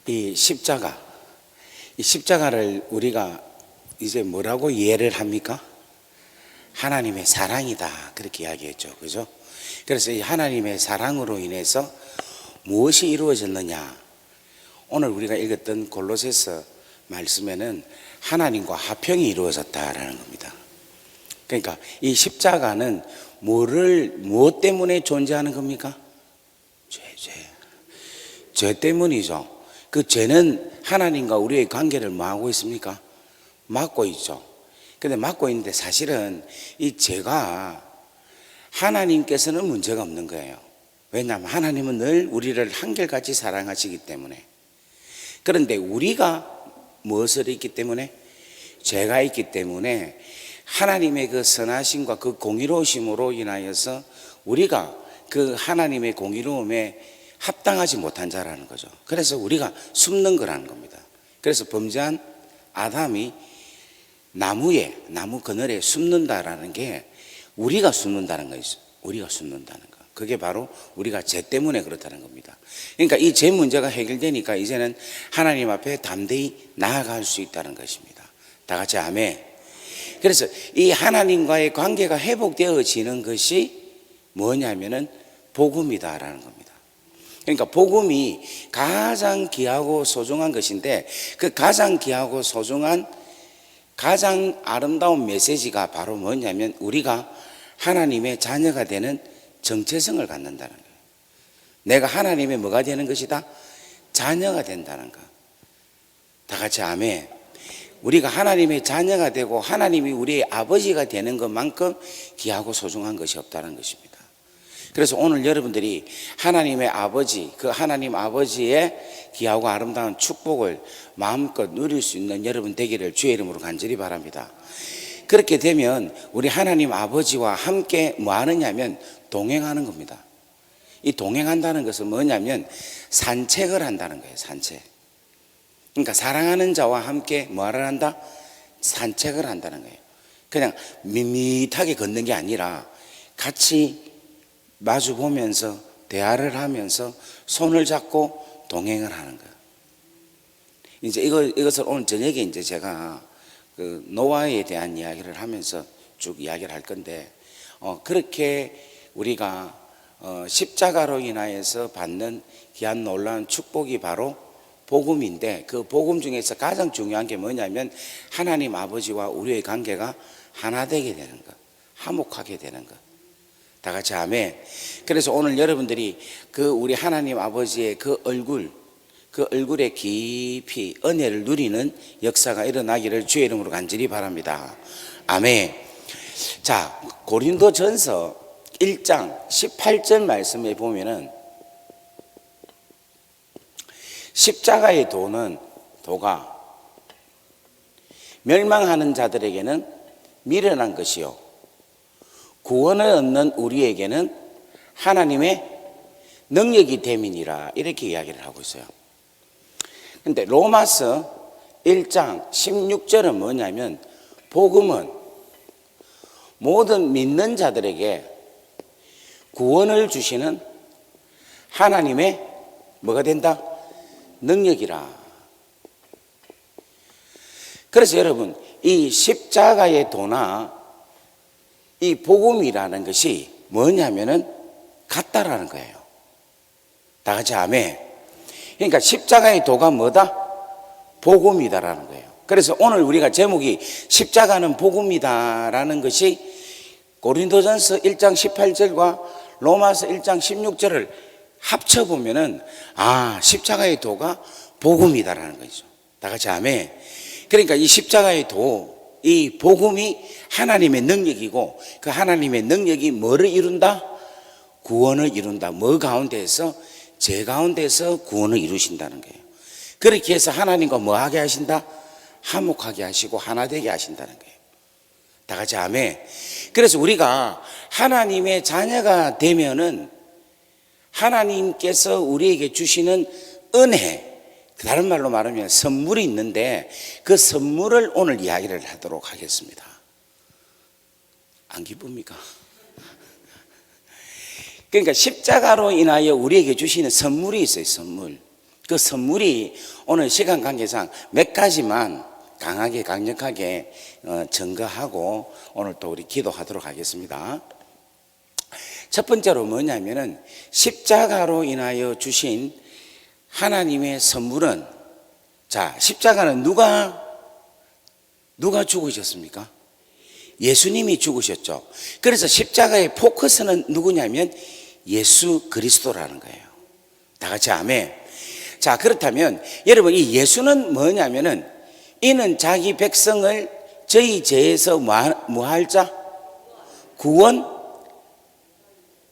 이 십자가, 이 십자가를 우리가 이제 뭐라고 이해를 합니까? 하나님의 사랑이다, 그렇게 이야기했죠. 그죠? 그래서 이 하나님의 사랑으로 인해서 무엇이 이루어졌느냐? 오늘 우리가 읽었던 골로새서 말씀에는 하나님과 화평이 이루어졌다라는 겁니다. 그러니까 이 십자가는 무엇 때문에 존재하는 겁니까? 죄 때문이죠. 그 죄는 하나님과 우리의 관계를 뭐하고 있습니까? 막고 있죠. 근데 막고 있는데 사실은 이 죄가 하나님께서는 문제가 없는 거예요. 왜냐하면 하나님은 늘 우리를 한결같이 사랑하시기 때문에. 그런데 우리가 무엇을 있기 때문에? 죄가 있기 때문에 하나님의 그 선하심과 그 공의로우심으로 인하여서 우리가 그 하나님의 공의로움에 합당하지 못한 자라는 거죠. 그래서 우리가 숨는 거라는 겁니다. 그래서 범죄한 아담이 나무 그늘에 숨는다라는 게 우리가 숨는다는 거죠. 우리가 숨는다는 거. 그게 바로 우리가 죄 때문에 그렇다는 겁니다. 그러니까 이 죄 문제가 해결되니까 이제는 하나님 앞에 담대히 나아갈 수 있다는 것입니다. 다 같이 아멘. 그래서 이 하나님과의 관계가 회복되어지는 것이 뭐냐면은 복음이다라는 겁니다. 그러니까 복음이 가장 귀하고 소중한 것인데 그 가장 귀하고 소중한 가장 아름다운 메시지가 바로 뭐냐면 우리가 하나님의 자녀가 되는 정체성을 갖는다는 거예요. 내가 하나님의 뭐가 되는 것이다? 자녀가 된다는 거. 다 같이 아멘. 우리가 하나님의 자녀가 되고 하나님이 우리의 아버지가 되는 것만큼 귀하고 소중한 것이 없다는 것입니다. 그래서 오늘 여러분들이 하나님의 아버지, 그 하나님 아버지의 귀하고 아름다운 축복을 마음껏 누릴 수 있는 여러분 되기를 주의 이름으로 간절히 바랍니다. 그렇게 되면 우리 하나님 아버지와 함께 뭐 하느냐면 동행하는 겁니다. 이 동행한다는 것은 뭐냐면 산책을 한다는 거예요. 산책. 그러니까 사랑하는 자와 함께 뭐를 한다? 산책을 한다는 거예요. 그냥 밋밋하게 걷는 게 아니라 같이 마주 보면서 대화를 하면서 손을 잡고 동행을 하는 거예요. 이제 이것을 오늘 저녁에 이제 제가 그 노아에 대한 이야기를 하면서 쭉 이야기를 할 건데, 그렇게 우리가 십자가로 인하여서 받는 귀한 놀라운 축복이 바로 복음인데, 그 복음 중에서 가장 중요한 게 뭐냐면 하나님 아버지와 우리의 관계가 하나 되게 되는 것, 화목하게 되는 것. 다 같이 아멘. 그래서 오늘 여러분들이 그 우리 하나님 아버지의 그 얼굴에 깊이 은혜를 누리는 역사가 일어나기를 주의 이름으로 간절히 바랍니다. 아멘. 자, 고린도전서 1장 18절 말씀에 보면은 십자가의 도가 멸망하는 자들에게는 미련한 것이요 구원을 얻는 우리에게는 하나님의 능력이 됨이니라, 이렇게 이야기를 하고 있어요. 근데 로마서 1장 16절은 뭐냐면 복음은 모든 믿는 자들에게 구원을 주시는 하나님의 뭐가 된다? 능력이라. 그래서 여러분, 이 십자가의 도나 이 복음이라는 것이 뭐냐면은 같다라는 거예요. 다 같이 아멘. 그러니까 십자가의 도가 뭐다? 복음이다라는 거예요. 그래서 오늘 우리가 제목이 십자가는 복음이다라는 것이 고린도전서 1장 18절과 로마서 1장 16절을 합쳐보면은 십자가의 도가 복음이다라는 거죠. 다 같이 아멘. 그러니까 이 십자가의 도, 이 복음이 하나님의 능력이고 그 하나님의 능력이 뭐를 이룬다? 구원을 이룬다. 뭐 가운데에서? 죄 가운데서 구원을 이루신다는 거예요. 그렇게 해서 하나님과 뭐 하게 하신다? 화목하게 하시고 하나 되게 하신다는 거예요. 다 같이 아멘. 그래서 우리가 하나님의 자녀가 되면은 하나님께서 우리에게 주시는 은혜, 다른 말로 말하면 선물이 있는데 그 선물을 오늘 이야기를 하도록 하겠습니다. 안 기쁩니까? 그러니까 십자가로 인하여 우리에게 주시는 선물이 있어요. 선물. 그 선물이 오늘 시간 관계상 몇 가지만 강하게 강력하게 증거하고 오늘 또 우리 기도하도록 하겠습니다. 첫 번째로 뭐냐면은 십자가로 인하여 주신 하나님의 선물은, 자, 십자가는 누가 죽으셨습니까? 예수님이 죽으셨죠. 그래서 십자가의 포커스는 누구냐면 예수 그리스도라는 거예요. 다 같이 아멘. 자, 그렇다면 여러분, 이 예수는 뭐냐면은 이는 자기 백성을 저희 죄에서 뭐할 자?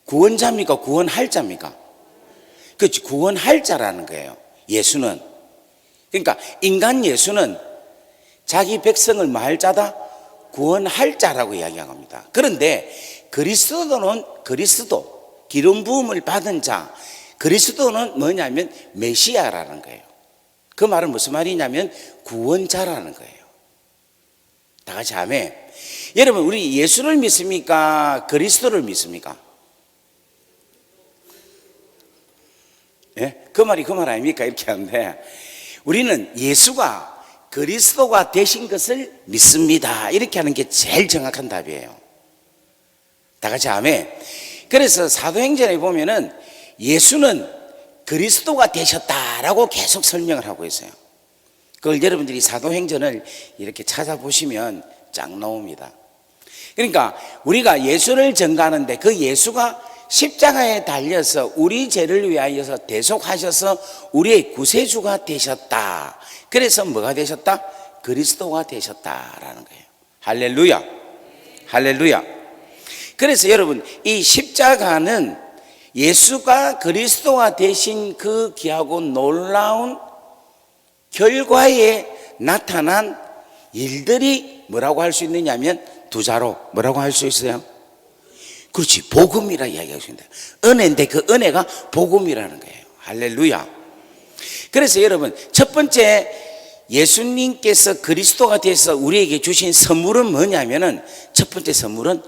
구원자입니까? 구원할 자입니까? 그렇지, 구원할 자라는 거예요. 예수는. 그러니까 인간 예수는 자기 백성을 뭐할 자다? 구원할 자라고 이야기합니다. 그런데 그리스도는 기름 부음을 받은 자, 그리스도는 뭐냐면 메시아라는 거예요. 그 말은 무슨 말이냐면 구원자라는 거예요. 다 같이 아멘. 여러분, 우리 예수를 믿습니까? 그리스도를 믿습니까? 예? 그 말 아닙니까? 이렇게 하는데, 우리는 예수가 그리스도가 되신 것을 믿습니다. 이렇게 하는 게 제일 정확한 답이에요. 다 같이 아멘. 그래서 사도행전에 보면은 예수는 그리스도가 되셨다라고 계속 설명을 하고 있어요. 그걸 여러분들이 사도행전을 이렇게 찾아보시면 쫙 나옵니다. 그러니까 우리가 예수를 전가하는데 그 예수가 십자가에 달려서 우리 죄를 위하여서 대속하셔서 우리의 구세주가 되셨다. 그래서 뭐가 되셨다? 그리스도가 되셨다라는 거예요. 할렐루야. 할렐루야. 그래서 여러분, 이 십자가는 예수가 그리스도가 되신 그 귀하고 놀라운 결과에 나타난 일들이 뭐라고 할 수 있느냐면 두 자로 뭐라고 할 수 있어요? 그렇지, 복음이라 이야기할 수 있습니다. 은혜인데 그 은혜가 복음이라는 거예요. 할렐루야. 그래서 여러분, 첫 번째 예수님께서 그리스도가 돼서 우리에게 주신 선물은 뭐냐면은 첫 번째 선물은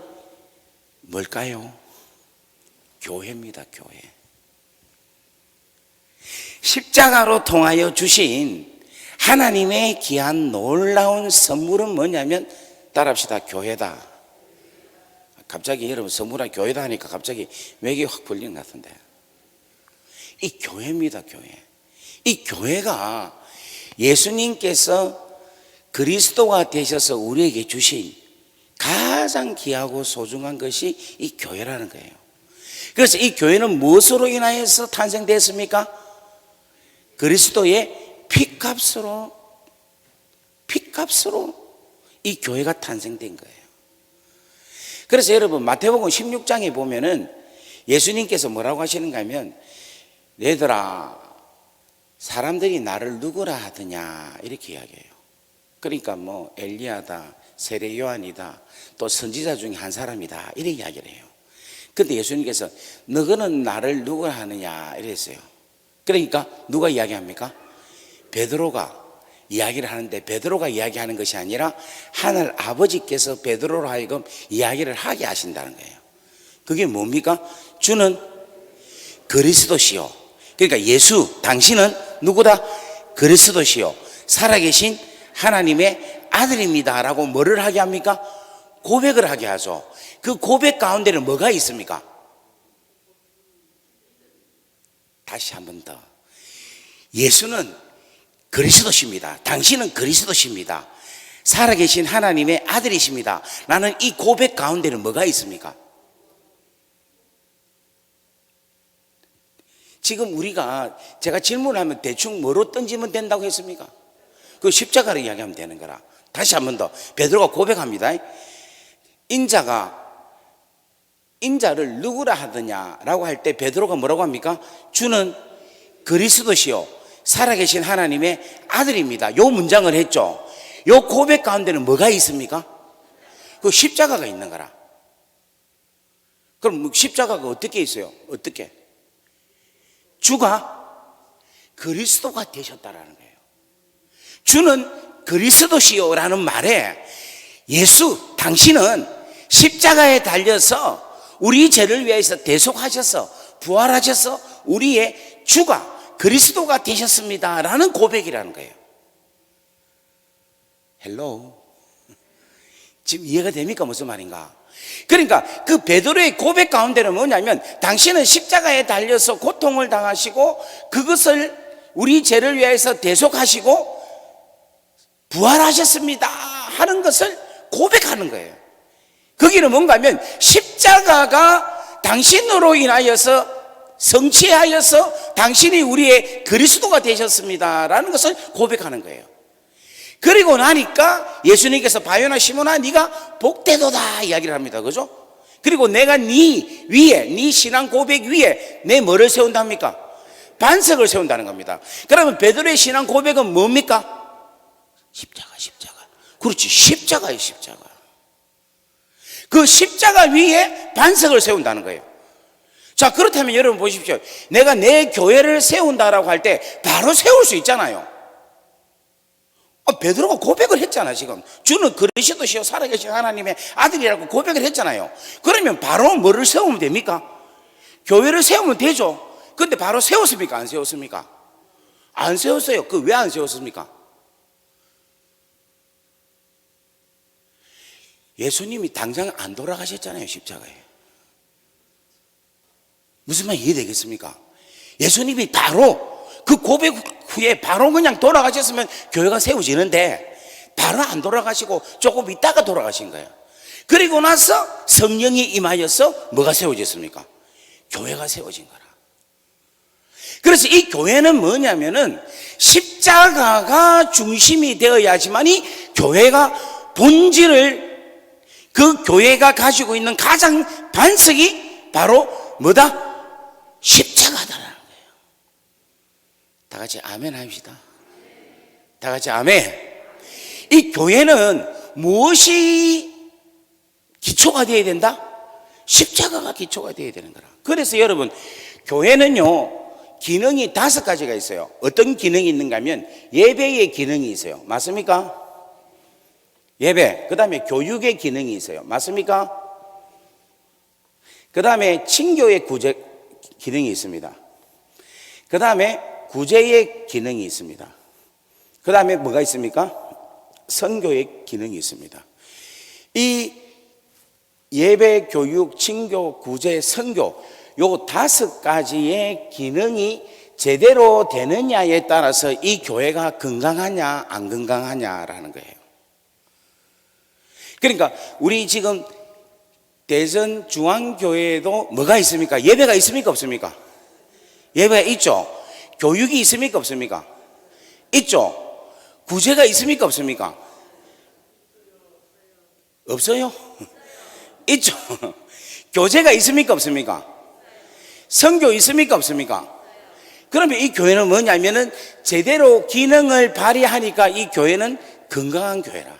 뭘까요? 교회입니다. 교회. 십자가로 통하여 주신 하나님의 귀한 놀라운 선물은 뭐냐면 따라합시다. 교회다. 갑자기 여러분, 선물한 교회다 하니까 갑자기 맥이 확 풀리는 것 같은데, 이 교회입니다. 교회. 이 교회가 예수님께서 그리스도가 되셔서 우리에게 주신 가장 귀하고 소중한 것이 이 교회라는 거예요. 그래서 이 교회는 무엇으로 인하여서 탄생됐습니까? 그리스도의 피값으로 이 교회가 탄생된 거예요. 그래서 여러분, 마태복음 16장에 보면은 예수님께서 뭐라고 하시는가 하면, 얘들아, 사람들이 나를 누구라 하더냐 이렇게 이야기해요. 그러니까 뭐 엘리야다, 세례 요한이다, 또 선지자 중에 한 사람이다 이렇게 이야기를 해요. 근데 예수님께서 너희는 나를 누구라 하느냐 이랬어요. 그러니까 누가 이야기합니까? 베드로가 이야기를 하는데, 베드로가 이야기하는 것이 아니라 하늘 아버지께서 베드로로 하여금 이야기를 하게 하신다는 거예요. 그게 뭡니까? 주는 그리스도시요. 그러니까 예수, 당신은 누구다? 그리스도시요, 살아계신 하나님의 아들입니다 라고 뭐를 하게 합니까? 고백을 하게 하죠. 그 고백 가운데는 뭐가 있습니까? 다시 한 번 더, 예수는 그리스도십니다. 당신은 그리스도십니다. 살아계신 하나님의 아들이십니다. 나는 이 고백 가운데는 뭐가 있습니까? 지금 우리가, 제가 질문을 하면 대충 뭐로 던지면 된다고 했습니까? 그 십자가로 이야기하면 되는 거라. 다시 한 번 더, 베드로가 고백합니다. 인자를 누구라 하더냐라고 할 때 베드로가 뭐라고 합니까? 주는 그리스도시요, 살아계신 하나님의 아들입니다. 요 문장을 했죠. 요 고백 가운데는 뭐가 있습니까? 그 십자가가 있는 거라. 그럼 십자가가 어떻게 있어요? 어떻게? 주가 그리스도가 되셨다라는 거예요. 주는 그리스도시요라는 말에 예수, 당신은 십자가에 달려서 우리 죄를 위해서 대속하셔서 부활하셔서 우리의 주가 그리스도가 되셨습니다 라는 고백이라는 거예요. 헬로, 지금 이해가 됩니까? 무슨 말인가? 그러니까 그 베드로의 고백 가운데는 뭐냐면, 당신은 십자가에 달려서 고통을 당하시고 그것을 우리 죄를 위해서 대속하시고 부활하셨습니다 하는 것을 고백하는 거예요. 거기는 뭔가 하면 십자가가 당신으로 인하여서 성취하여서 당신이 우리의 그리스도가 되셨습니다 라는 것을 고백하는 거예요. 그리고 나니까 예수님께서 바요나 시몬아 네가 복되도다 이야기를 합니다. 그죠? 그리고 내가 네 위에, 네 신앙 고백 위에 내 뭐를 세운답니까? 반석을 세운다는 겁니다. 그러면 베드로의 신앙 고백은 뭡니까? 십자가. 그렇지, 십자가예요. 십자가. 그 십자가 위에 반석을 세운다는 거예요. 자, 그렇다면 여러분 보십시오. 내가 내 교회를 세운다라고 할 때 바로 세울 수 있잖아요. 베드로가 고백을 했잖아. 지금 주는 그리스도시요 살아계신 하나님의 아들이라고 고백을 했잖아요. 그러면 바로 뭐를 세우면 됩니까? 교회를 세우면 되죠. 근데 바로 세웠습니까? 안 세웠습니까? 안 세웠어요. 그 왜 안 세웠습니까? 예수님이 당장 안 돌아가셨잖아요. 십자가에. 무슨 말 이해되겠습니까? 예수님이 바로 그 고백 후에 바로 그냥 돌아가셨으면 교회가 세워지는데 바로 안 돌아가시고 조금 있다가 돌아가신 거예요. 그리고 나서 성령이 임하여서 뭐가 세워졌습니까? 교회가 세워진 거라. 그래서 이 교회는 뭐냐면은 십자가가 중심이 되어야지만이 교회가 본질을, 그 교회가 가지고 있는 가장 반석이 바로 뭐다? 십자가다라는 거예요. 다 같이 아멘 합시다. 다 같이 아멘. 이 교회는 무엇이 기초가 되어야 된다? 십자가가 기초가 되어야 되는 거라. 그래서 여러분, 교회는요 기능이 5가지가 있어요. 어떤 기능이 있는가 하면 예배의 기능이 있어요. 맞습니까? 예배. 그 다음에 교육의 기능이 있어요. 맞습니까? 그 다음에 친교의 구제 기능이 있습니다. 그 다음에 구제의 기능이 있습니다. 그 다음에 뭐가 있습니까? 선교의 기능이 있습니다. 이 예배, 교육, 친교, 구제, 선교, 요 5가지의 기능이 제대로 되느냐에 따라서 이 교회가 건강하냐 안 건강하냐라는 거예요. 그러니까 우리 지금 대전 중앙교회도 뭐가 있습니까? 예배가 있습니까? 없습니까? 예배가 있죠. 교육이 있습니까? 없습니까? 있죠. 구제가 있습니까? 없습니까? 없어요? 있죠. 교제가 있습니까? 없습니까? 선교 있습니까? 없습니까? 그러면 이 교회는 뭐냐면은 제대로 기능을 발휘하니까 이 교회는 건강한 교회라.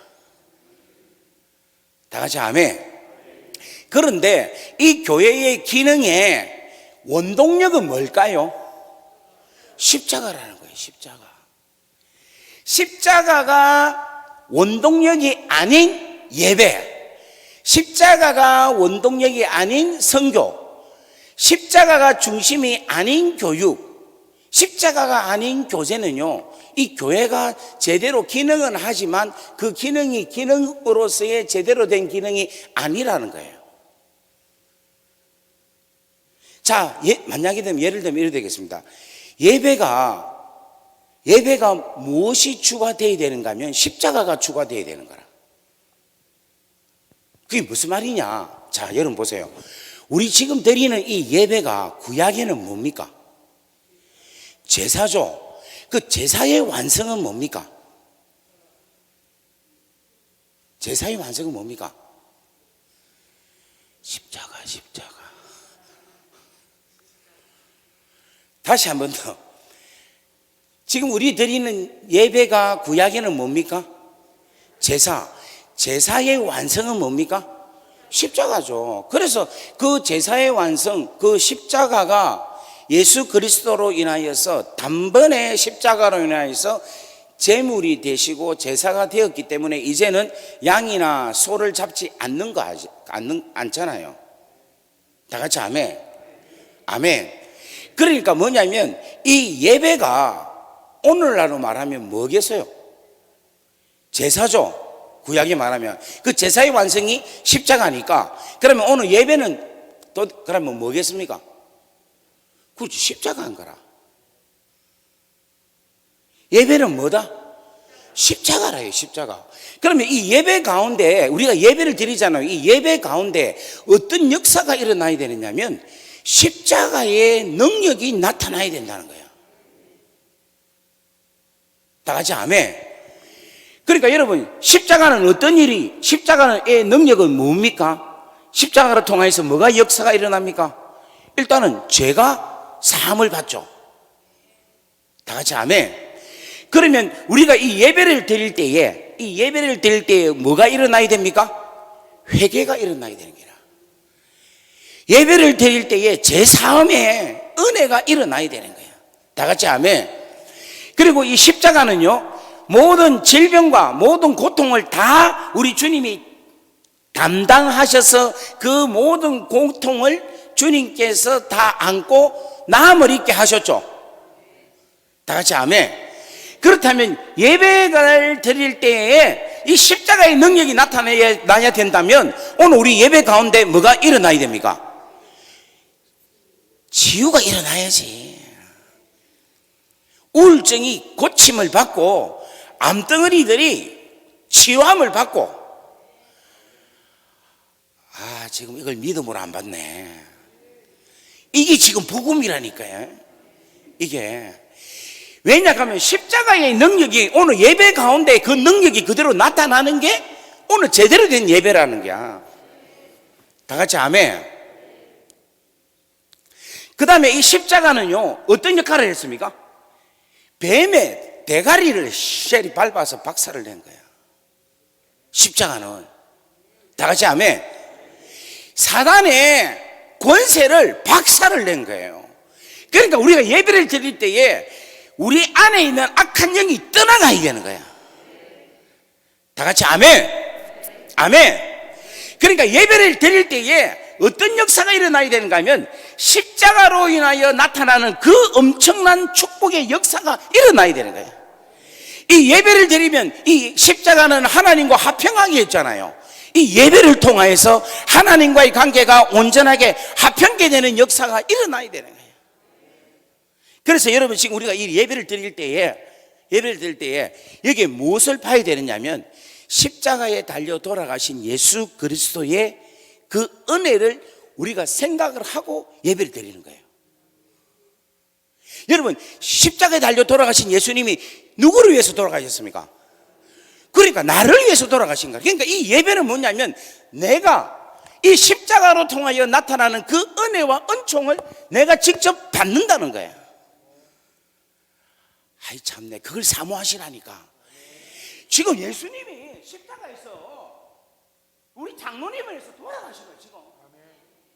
다 같이 아멘. 그런데 이 교회의 기능의 원동력은 뭘까요? 십자가라는 거예요. 십자가. 십자가가 원동력이 아닌 예배, 십자가가 원동력이 아닌 선교, 십자가가 중심이 아닌 교육, 십자가가 아닌 교제는요, 이 교회가 제대로 기능은 하지만 그 기능이 기능으로서의 제대로 된 기능이 아니라는 거예요. 자, 만약에 되면 예를 들면 이렇게 되겠습니다. 예배가 무엇이 추가되어야 되는가 하면 십자가가 추가되어야 되는 거라. 그게 무슨 말이냐? 자, 여러분 보세요. 우리 지금 드리는 이 예배가 구약에는 뭡니까? 제사죠. 그 제사의 완성은 뭡니까? 제사의 완성은 뭡니까? 십자가. 다시 한 번 더. 지금 우리 드리는 예배가 구약에는 뭡니까? 제사의 완성은 뭡니까? 십자가죠. 그래서 그 제사의 완성, 그 십자가가 예수 그리스도로 인하여서 단번에 십자가로 인하여서 제물이 되시고 제사가 되었기 때문에 이제는 양이나 소를 잡지 않잖아요. 다 같이 아멘. 아멘. 그러니까 뭐냐면 이 예배가 오늘날로 말하면 뭐겠어요? 제사죠. 구약에 말하면 그 제사의 완성이 십자가니까, 그러면 오늘 예배는 또 그러면 뭐겠습니까? 그렇지, 십자가인 거라. 예배는 뭐다? 십자가라요, 십자가. 그러면 이 예배 가운데 우리가 예배를 드리잖아요. 이 예배 가운데 어떤 역사가 일어나야 되느냐면 십자가의 능력이 나타나야 된다는 거예요. 다 같이 아멘. 그러니까 여러분, 십자가는 어떤 일이, 십자가의 능력은 뭡니까? 십자가를 통해서 뭐가 역사가 일어납니까? 일단은 죄가 사함을 받죠. 다 같이 아멘. 그러면 우리가 이 예배를 드릴 때에 뭐가 일어나야 됩니까? 회개가 일어나야 되는 거라. 예배를 드릴 때에 제 사함의 은혜가 일어나야 되는 거예요. 다 같이 아멘. 그리고 이 십자가는요, 모든 질병과 모든 고통을 다 우리 주님이 담당하셔서 그 모든 고통을 주님께서 다 안고 나음을 입게 하셨죠. 다 같이 아멘. 그렇다면 예배를 드릴 때에 이 십자가의 능력이 나타나야 된다면 오늘 우리 예배 가운데 뭐가 일어나야 됩니까? 치유가 일어나야지. 우울증이 고침을 받고 암덩어리들이 치유함을 받고, 지금 이걸 믿음으로 안 받네. 이게 지금 복음이라니까요. 이게 왜냐하면 십자가의 능력이 오늘 예배 가운데 그 능력이 그대로 나타나는 게 오늘 제대로 된 예배라는 거야. 다 같이 아멘. 그 다음에 이 십자가는요, 어떤 역할을 했습니까? 뱀의 대가리를 쉘이 밟아서 박살을 낸 거야. 십자가는. 다 같이 아멘. 사단의 권세를 박살을 낸 거예요. 그러니까 우리가 예배를 드릴 때에 우리 안에 있는 악한 영이 떠나가야 되는 거야. 다 같이 아멘. 아멘. 그러니까 예배를 드릴 때에 어떤 역사가 일어나야 되는가 하면 십자가로 인하여 나타나는 그 엄청난 축복의 역사가 일어나야 되는 거예요. 이 예배를 드리면 이 십자가는 하나님과 화평하게 했잖아요. 이 예배를 통하여서 하나님과의 관계가 온전하게 화평게 되는 역사가 일어나야 되는 거예요. 그래서 여러분, 지금 우리가 이 예배를 드릴 때에 여기에 무엇을 봐야 되느냐면 십자가에 달려 돌아가신 예수 그리스도의 그 은혜를 우리가 생각을 하고 예배를 드리는 거예요. 여러분, 십자가에 달려 돌아가신 예수님이 누구를 위해서 돌아가셨습니까? 그러니까 나를 위해서 돌아가신 거예요. 그러니까 이 예배는 뭐냐면 내가 이 십자가로 통하여 나타나는 그 은혜와 은총을 내가 직접 받는다는 거예요. 아이 참네, 그걸 사모하시라니까. 지금 예수님이 십자가에서 우리 장로님을 위해서 돌아가신 거예요. 지금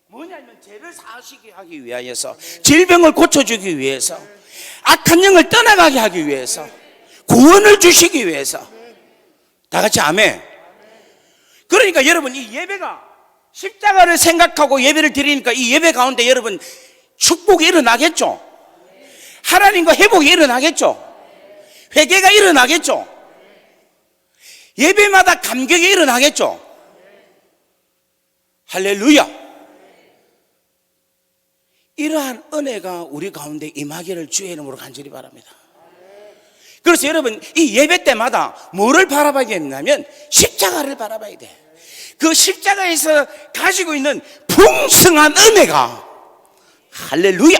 뭐냐면 죄를 사하시게 하기 위하여서, 질병을 고쳐주기 위해서, 악한 영을 떠나가게 하기 위해서, 구원을 주시기 위해서. 다 같이 아멘. 그러니까 여러분, 이 예배가 십자가를 생각하고 예배를 드리니까 이 예배 가운데 여러분 축복이 일어나겠죠. 하나님과 회복이 일어나겠죠. 회개가 일어나겠죠. 예배마다 감격이 일어나겠죠. 할렐루야. 이러한 은혜가 우리 가운데 임하기를 주의 이름으로 간절히 바랍니다. 그래서 여러분, 이 예배 때마다 뭐를 바라봐야 되냐면 십자가를 바라봐야 돼. 그 십자가에서 가지고 있는 풍성한 은혜가, 할렐루야,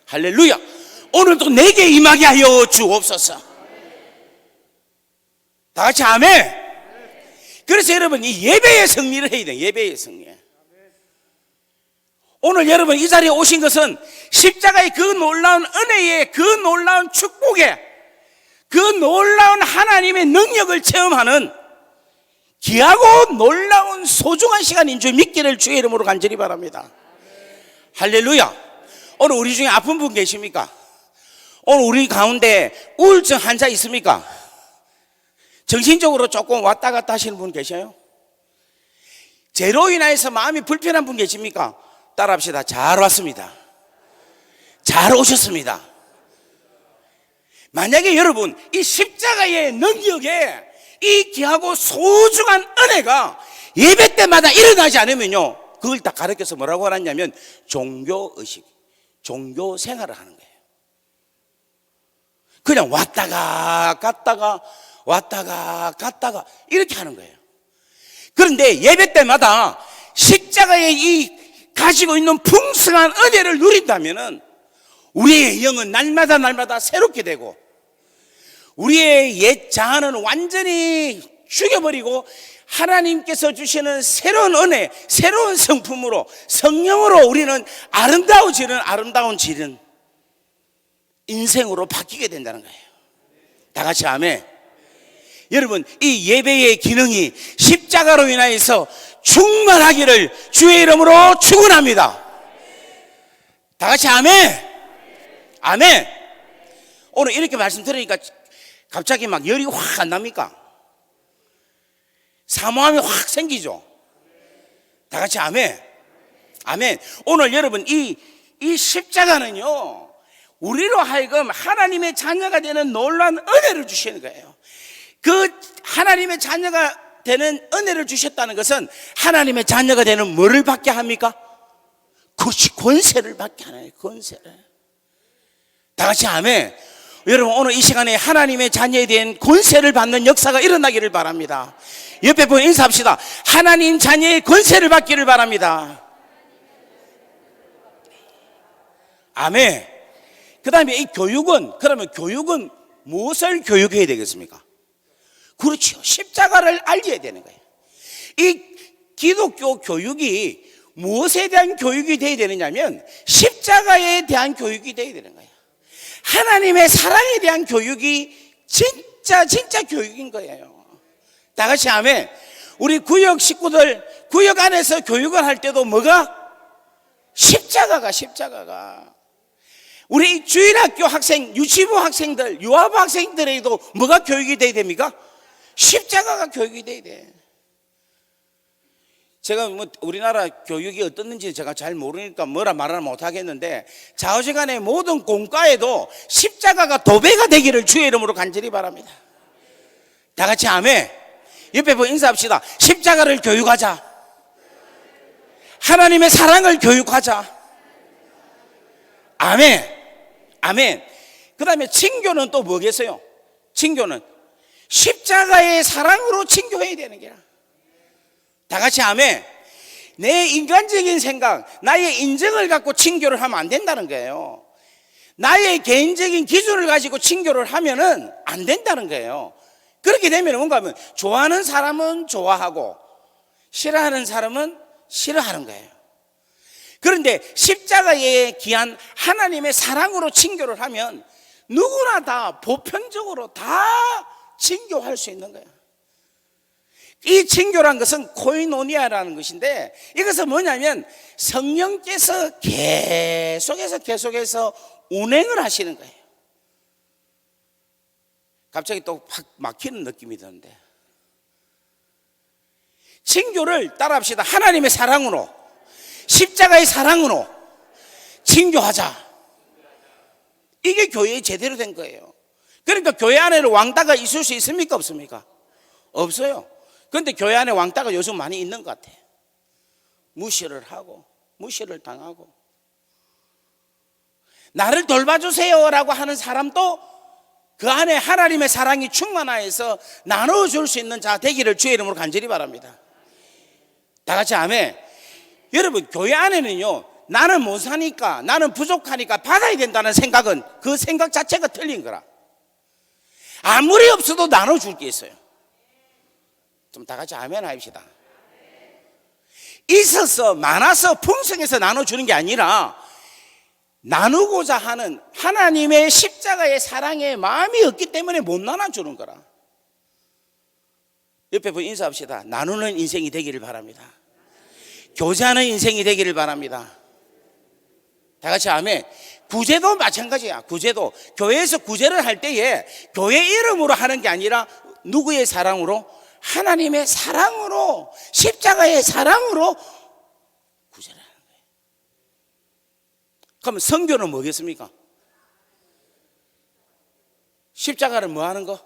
할렐루야, 오늘도 내게 임하게 하여 주옵소서. 다 같이 아멘. 그래서 여러분, 이 예배의 승리를 해야 돼. 예배의 승리. 오늘 여러분 이 자리에 오신 것은 십자가의 그 놀라운 은혜의, 그 놀라운 축복의, 그 놀라운 하나님의 능력을 체험하는 귀하고 놀라운 소중한 시간인 줄 믿기를 주의 이름으로 간절히 바랍니다. 할렐루야. 오늘 우리 중에 아픈 분 계십니까? 오늘 우리 가운데 우울증 환자 있습니까? 정신적으로 조금 왔다 갔다 하시는 분 계셔요? 죄로 인해서 마음이 불편한 분 계십니까? 따라합시다. 잘 왔습니다. 잘 오셨습니다. 만약에 여러분 이 십자가의 능력에 이 귀하고 소중한 은혜가 예배 때마다 일어나지 않으면요, 그걸 다 가르쳐서 뭐라고 하냐면 종교의식, 종교 생활을 하는 거예요. 그냥 왔다가 갔다가 왔다가 갔다가 이렇게 하는 거예요. 그런데 예배 때마다 십자가의 이 가지고 있는 풍성한 은혜를 누린다면은 우리의 영은 날마다 새롭게 되고 우리의 옛 자아는 완전히 죽여버리고 하나님께서 주시는 새로운 은혜, 새로운 성품으로, 성령으로 우리는 아름다운 인생으로 바뀌게 된다는 거예요. 다 같이 아멘. 여러분, 이 예배의 기능이 십자가로 인하여서 충만하기를 주의 이름으로 축원합니다. 다 같이 아멘. 아멘. 오늘 이렇게 말씀 들으니까 갑자기 막 열이 확 안 납니까? 사모함이 확 생기죠. 다 같이 아멘. 아멘. 오늘 여러분 이 십자가는요, 우리로 하여금 하나님의 자녀가 되는 놀라운 은혜를 주시는 거예요. 그 하나님의 자녀가 되는 은혜를 주셨다는 것은 하나님의 자녀가 되는 뭐를 받게 합니까? 그것이 권세를 받게 하나요. 권세를. 다 같이 아멘. 여러분 오늘 이 시간에 하나님의 자녀에 대한 권세를 받는 역사가 일어나기를 바랍니다. 옆에 보고 인사합시다. 하나님 자녀의 권세를 받기를 바랍니다. 아멘. 그 다음에 이 교육은, 그러면 교육은 무엇을 교육해야 되겠습니까? 그렇죠. 십자가를 알려야 되는 거예요. 이 기독교 교육이 무엇에 대한 교육이 되어야 되느냐면 십자가에 대한 교육이 되어야 되는 거예요. 하나님의 사랑에 대한 교육이 진짜 교육인 거예요. 다 같이 아멘. 우리 구역 식구들 구역 안에서 교육을 할 때도 뭐가? 십자가가 우리 주일학교 학생, 유치부 학생들, 유아부 학생들에게도 뭐가 교육이 돼야 됩니까? 십자가가 교육이 돼야 돼. 제가 뭐 우리나라 교육이 어떻는지 제가 잘 모르니까 뭐라 말을 못 하겠는데 좌우지간의 모든 공과에도 십자가가 도배가 되기를 주의 이름으로 간절히 바랍니다. 다 같이 아멘. 옆에 보고 인사합시다. 십자가를 교육하자. 하나님의 사랑을 교육하자. 아멘. 아멘. 그 다음에 친교는 또 뭐겠어요? 친교는 십자가의 사랑으로 친교해야 되는 게야. 다 같이 아멘. 내 인간적인 생각, 나의 인정을 갖고 친교를 하면 안 된다는 거예요. 나의 개인적인 기준을 가지고 친교를 하면은 안 된다는 거예요. 그렇게 되면 뭔가 하면 좋아하는 사람은 좋아하고 싫어하는 사람은 싫어하는 거예요. 그런데 십자가에 기한 하나님의 사랑으로 친교를 하면 누구나 다 보편적으로 다 친교할 수 있는 거예요. 이 친교란 것은 코이노니아라는 것인데 이것은 뭐냐면 성령께서 계속해서 운행을 하시는 거예요. 갑자기 또 확 막히는 느낌이 드는데 친교를 따라합시다. 하나님의 사랑으로, 십자가의 사랑으로 친교하자. 이게 교회에 제대로 된 거예요. 그러니까 교회 안에는 왕따가 있을 수 있습니까? 없습니까? 없어요. 그런데 교회 안에 왕따가 요즘 많이 있는 것 같아요. 무시를 하고 무시를 당하고 나를 돌봐주세요라고 하는 사람도 그 안에 하나님의 사랑이 충만하여서 나눠줄 수 있는 자 되기를 주의 이름으로 간절히 바랍니다. 다 같이 아멘. 여러분 교회 안에는요, 나는 못 사니까, 나는 부족하니까 받아야 된다는 생각은 그 생각 자체가 틀린 거라. 아무리 없어도 나눠줄 게 있어요. 좀 다 같이 아멘 합시다. 있어서 많아서 풍성해서 나눠주는 게 아니라 나누고자 하는 하나님의 십자가의 사랑의 마음이 없기 때문에 못 나눠주는 거라. 옆에 보고 인사합시다. 나누는 인생이 되기를 바랍니다. 교제하는 인생이 되기를 바랍니다. 다 같이 아멘. 구제도 마찬가지야. 구제도 교회에서 구제를 할 때에 교회 이름으로 하는 게 아니라 누구의 사랑으로? 하나님의 사랑으로, 십자가의 사랑으로 구제를 하는 거예요. 그러면 선교는 뭐겠습니까? 십자가를 뭐 하는 거?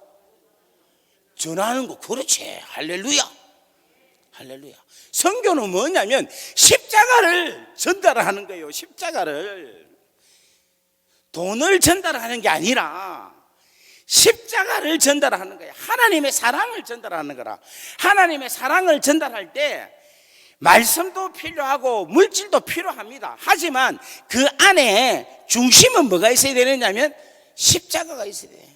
전하는 거. 그렇지. 할렐루야. 할렐루야. 선교는 뭐냐면 십자가를 전달하는 거예요. 십자가를. 돈을 전달하는 게 아니라 십자가를 전달하는 거예요. 하나님의 사랑을 전달하는 거라. 하나님의 사랑을 전달할 때 말씀도 필요하고 물질도 필요합니다. 하지만 그 안에 중심은 뭐가 있어야 되느냐면 십자가가 있어야 돼요.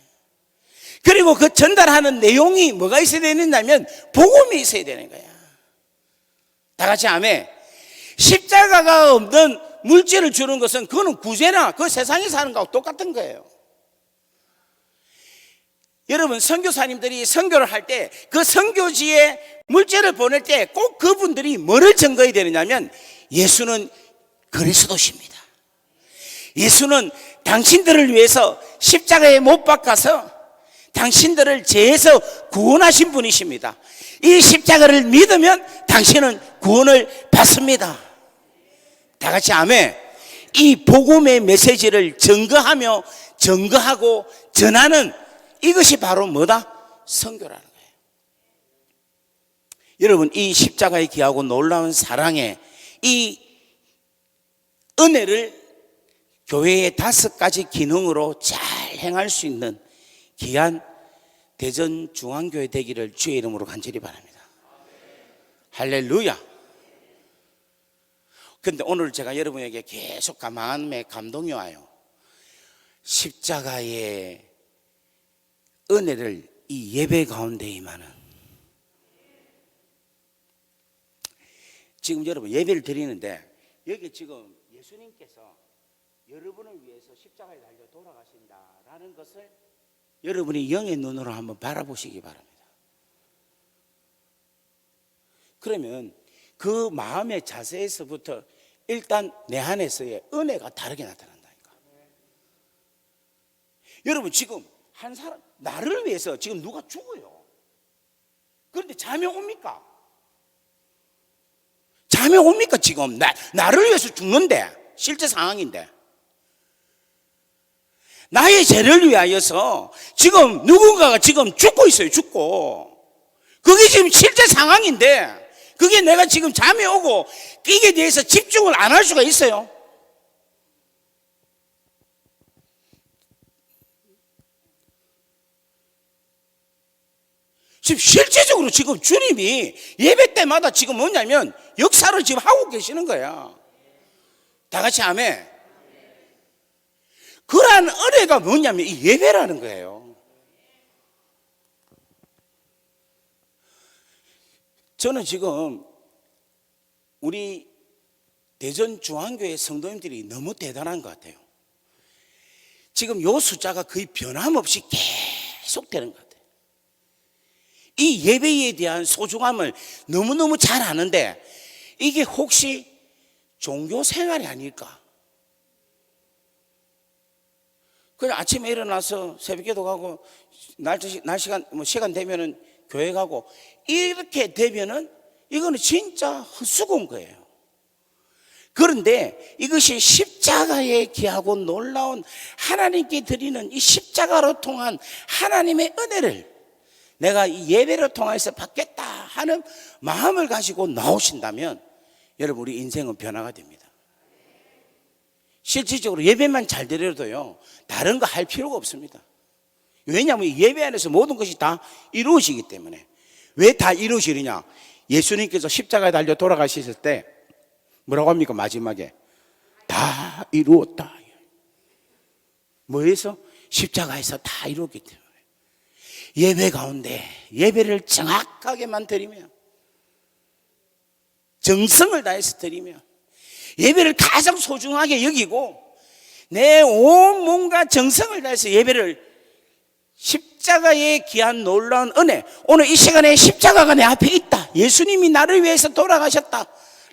그리고 그 전달하는 내용이 뭐가 있어야 되느냐면 복음이 있어야 되는 거야. 다 같이 아멘. 십자가가 없는 물질을 주는 것은 그거는 구제나 그 세상에 사는 거하고 똑같은 거예요. 여러분, 선교사님들이 선교를 할 때 그 선교지에 물질을 보낼 때 꼭 그분들이 뭐를 증거해야 되느냐면 예수는 그리스도십니다. 예수는 당신들을 위해서 십자가에 못 박아서 당신들을 죄에서 구원하신 분이십니다. 이 십자가를 믿으면 당신은 구원을 받습니다. 다 같이 아멘. 이 복음의 메시지를 증거하고 전하는 이것이 바로 뭐다? 선교라는 거예요. 여러분, 이 십자가의 귀하고 놀라운 사랑의 이 은혜를 교회의 5가지 기능으로 잘 행할 수 있는 귀한 대전중앙교회 되기를 주의 이름으로 간절히 바랍니다. 할렐루야. 그런데 오늘 제가 여러분에게 계속 마음에 감동이 와요. 십자가의 은혜를 이 예배 가운데 임하는, 지금 여러분 예배를 드리는데 여기 지금 예수님께서 여러분을 위해서 십자가에 달려 돌아가신다라는 것을 여러분이 영의 눈으로 한번 바라보시기 바랍니다. 그러면 그 마음의 자세에서부터 일단 내 안에서의 은혜가 다르게 나타난다니까. 여러분, 지금 한 사람, 나를 위해서 지금 누가 죽어요. 그런데 잠이 옵니까? 잠이 옵니까? 지금 나를 위해서 죽는데, 실제 상황인데, 나의 죄를 위하여서 지금 누군가가 지금 죽고 있어요. 죽고. 그게 지금 실제 상황인데 그게 내가 지금 잠이 오고 이게 대해서 집중을 안 할 수가 있어요? 지금 실제적으로 지금 주님이 예배 때마다 지금 뭐냐면 역사를 지금 하고 계시는 거야. 다 같이 아멘. 그러한 은혜가 뭐냐면 이 예배라는 거예요. 저는 지금 우리 대전중앙교회 성도님들이 너무 대단한 것 같아요. 지금 요 숫자가 거의 변함없이 계속 되는 것 같아요. 이 예배에 대한 소중함을 너무너무 잘 아는데 이게 혹시 종교 생활이 아닐까? 그냥 아침에 일어나서 새벽기도 가고 시간 되면은 교회 가고 이렇게 되면은 이거는 진짜 헛수고인 거예요. 그런데 이것이 십자가의 귀하고 놀라운 하나님께 드리는 이 십자가로 통한 하나님의 은혜를 내가 이 예배를 통해서 받겠다 하는 마음을 가지고 나오신다면 여러분, 우리 인생은 변화가 됩니다. 실질적으로 예배만 잘 드려도요 다른 거 할 필요가 없습니다. 왜냐하면 예배 안에서 모든 것이 다 이루어지기 때문에. 왜 다 이루어지느냐? 예수님께서 십자가에 달려 돌아가셨을 때 뭐라고 합니까? 마지막에 다 이루었다. 뭐에서? 십자가에서 다 이루었기 때문에. 예배 가운데 예배를 정확하게만 드리며 정성을 다해서 드리며 예배를 가장 소중하게 여기고 내 온 몸과 정성을 다해서 예배를, 십자가의 귀한 놀라운 은혜, 오늘 이 시간에 십자가가 내 앞에 있다, 예수님이 나를 위해서 돌아가셨다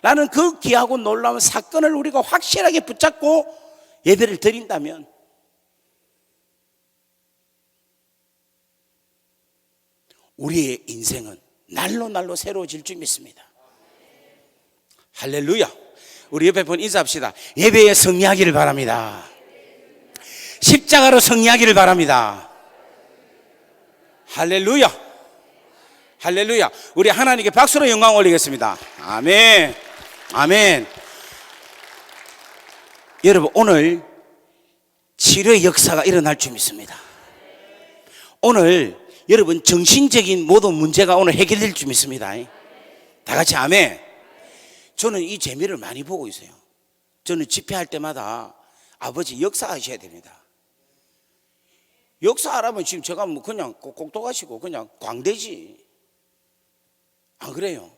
라는 그 귀하고 놀라운 사건을 우리가 확실하게 붙잡고 예배를 드린다면 우리의 인생은 날로 날로 새로워질 줄 믿습니다. 할렐루야. 우리 옆에 분 인사합시다. 예배에 승리하기를 바랍니다. 십자가로 승리하기를 바랍니다. 할렐루야. 할렐루야. 우리 하나님께 박수로 영광 올리겠습니다. 아멘. 아멘. 여러분, 오늘 치료의 역사가 일어날 줄 믿습니다. 오늘 여러분 정신적인 모든 문제가 오늘 해결될 줄 믿습니다. 다 같이 아멘. 저는 이 재미를 많이 보고 있어요. 저는 집회할 때마다 아버지 역사하셔야 됩니다. 역사하라면 지금 제가 뭐 그냥 꼭똑 하시고 그냥 광대지. 안 그래요?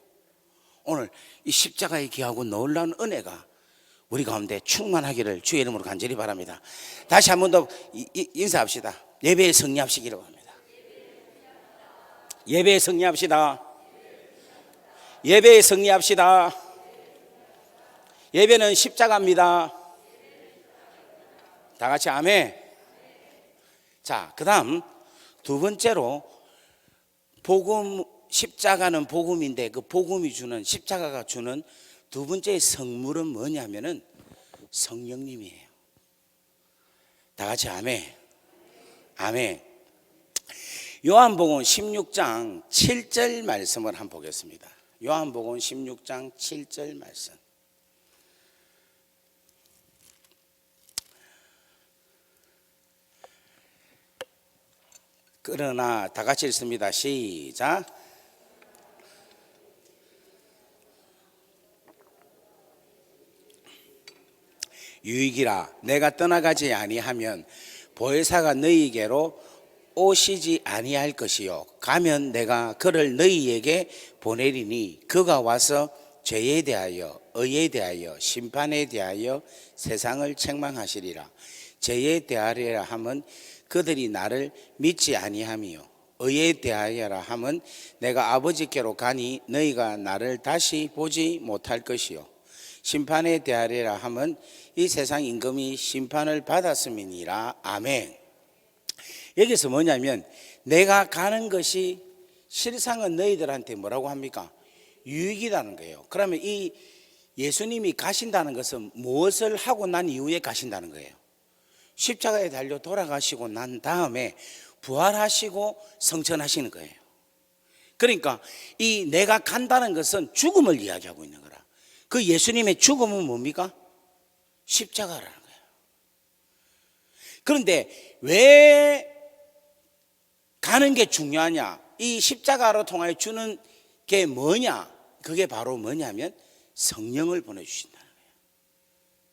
오늘 이 십자가의 귀하고 놀라운 은혜가 우리 가운데 충만하기를 주의 이름으로 간절히 바랍니다. 다시 한 번 더 인사합시다. 예배에 승리하시기를 바랍니다. 예배에 승리합시다. 예배에 승리합시다. 예배는 십자가입니다. 다 같이 아멘. 자, 그 다음 두 번째로 복음, 십자가는 복음인데 그 복음이 주는, 십자가가 주는 두 번째의 성물은 뭐냐면은 성령님이에요. 다 같이 아멘. 아멘. 요한복음 16장 7절 말씀을 한번 보겠습니다. 요한복음 16장 7절 말씀. 그러나 다 같이 읽습니다. 시작. 유익이라 내가 떠나가지 아니하면 보혜사가 너희에게로 오시지 아니할 것이요 가면 내가 그를 너희에게 보내리니 그가 와서 죄에 대하여 의에 대하여 심판에 대하여 세상을 책망하시리라. 죄에 대하리라 함은 그들이 나를 믿지 아니하며 의에 대하여라 함은 내가 아버지께로 가니 너희가 나를 다시 보지 못할 것이요 심판에 대하리라 함은 이 세상 임금이 심판을 받았음이니라. 아멘. 여기서 뭐냐면 내가 가는 것이 실상은 너희들한테 뭐라고 합니까? 유익이라는 거예요. 그러면 이 예수님이 가신다는 것은 무엇을 하고 난 이후에 가신다는 거예요? 십자가에 달려 돌아가시고 난 다음에 부활하시고 성천하시는 거예요. 그러니까 이 내가 간다는 것은 죽음을 이야기하고 있는 거라. 그 예수님의 죽음은 뭡니까? 십자가라는 거예요. 그런데 왜 가는 게 중요하냐? 이 십자가로 통하여 주는 게 뭐냐? 그게 바로 뭐냐면 성령을 보내주신다는 거예요.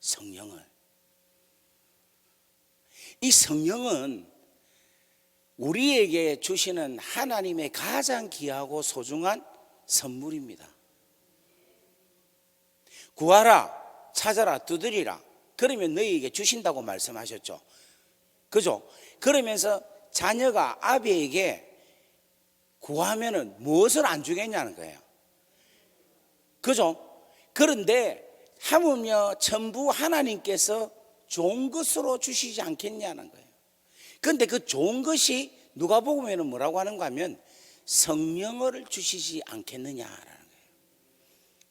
성령을. 이 성령은 우리에게 주시는 하나님의 가장 귀하고 소중한 선물입니다. 구하라, 찾아라, 두드리라. 그러면 너희에게 주신다고 말씀하셨죠. 그죠? 그러면서 자녀가 아비에게 구하면은 무엇을 안 주겠냐는 거예요. 그죠? 그런데 하물며 전부 하나님께서 좋은 것으로 주시지 않겠냐는 거예요. 그런데 그 좋은 것이 누가복음에는 뭐라고 하는가 하면 성령을 주시지 않겠느냐라는 거예요.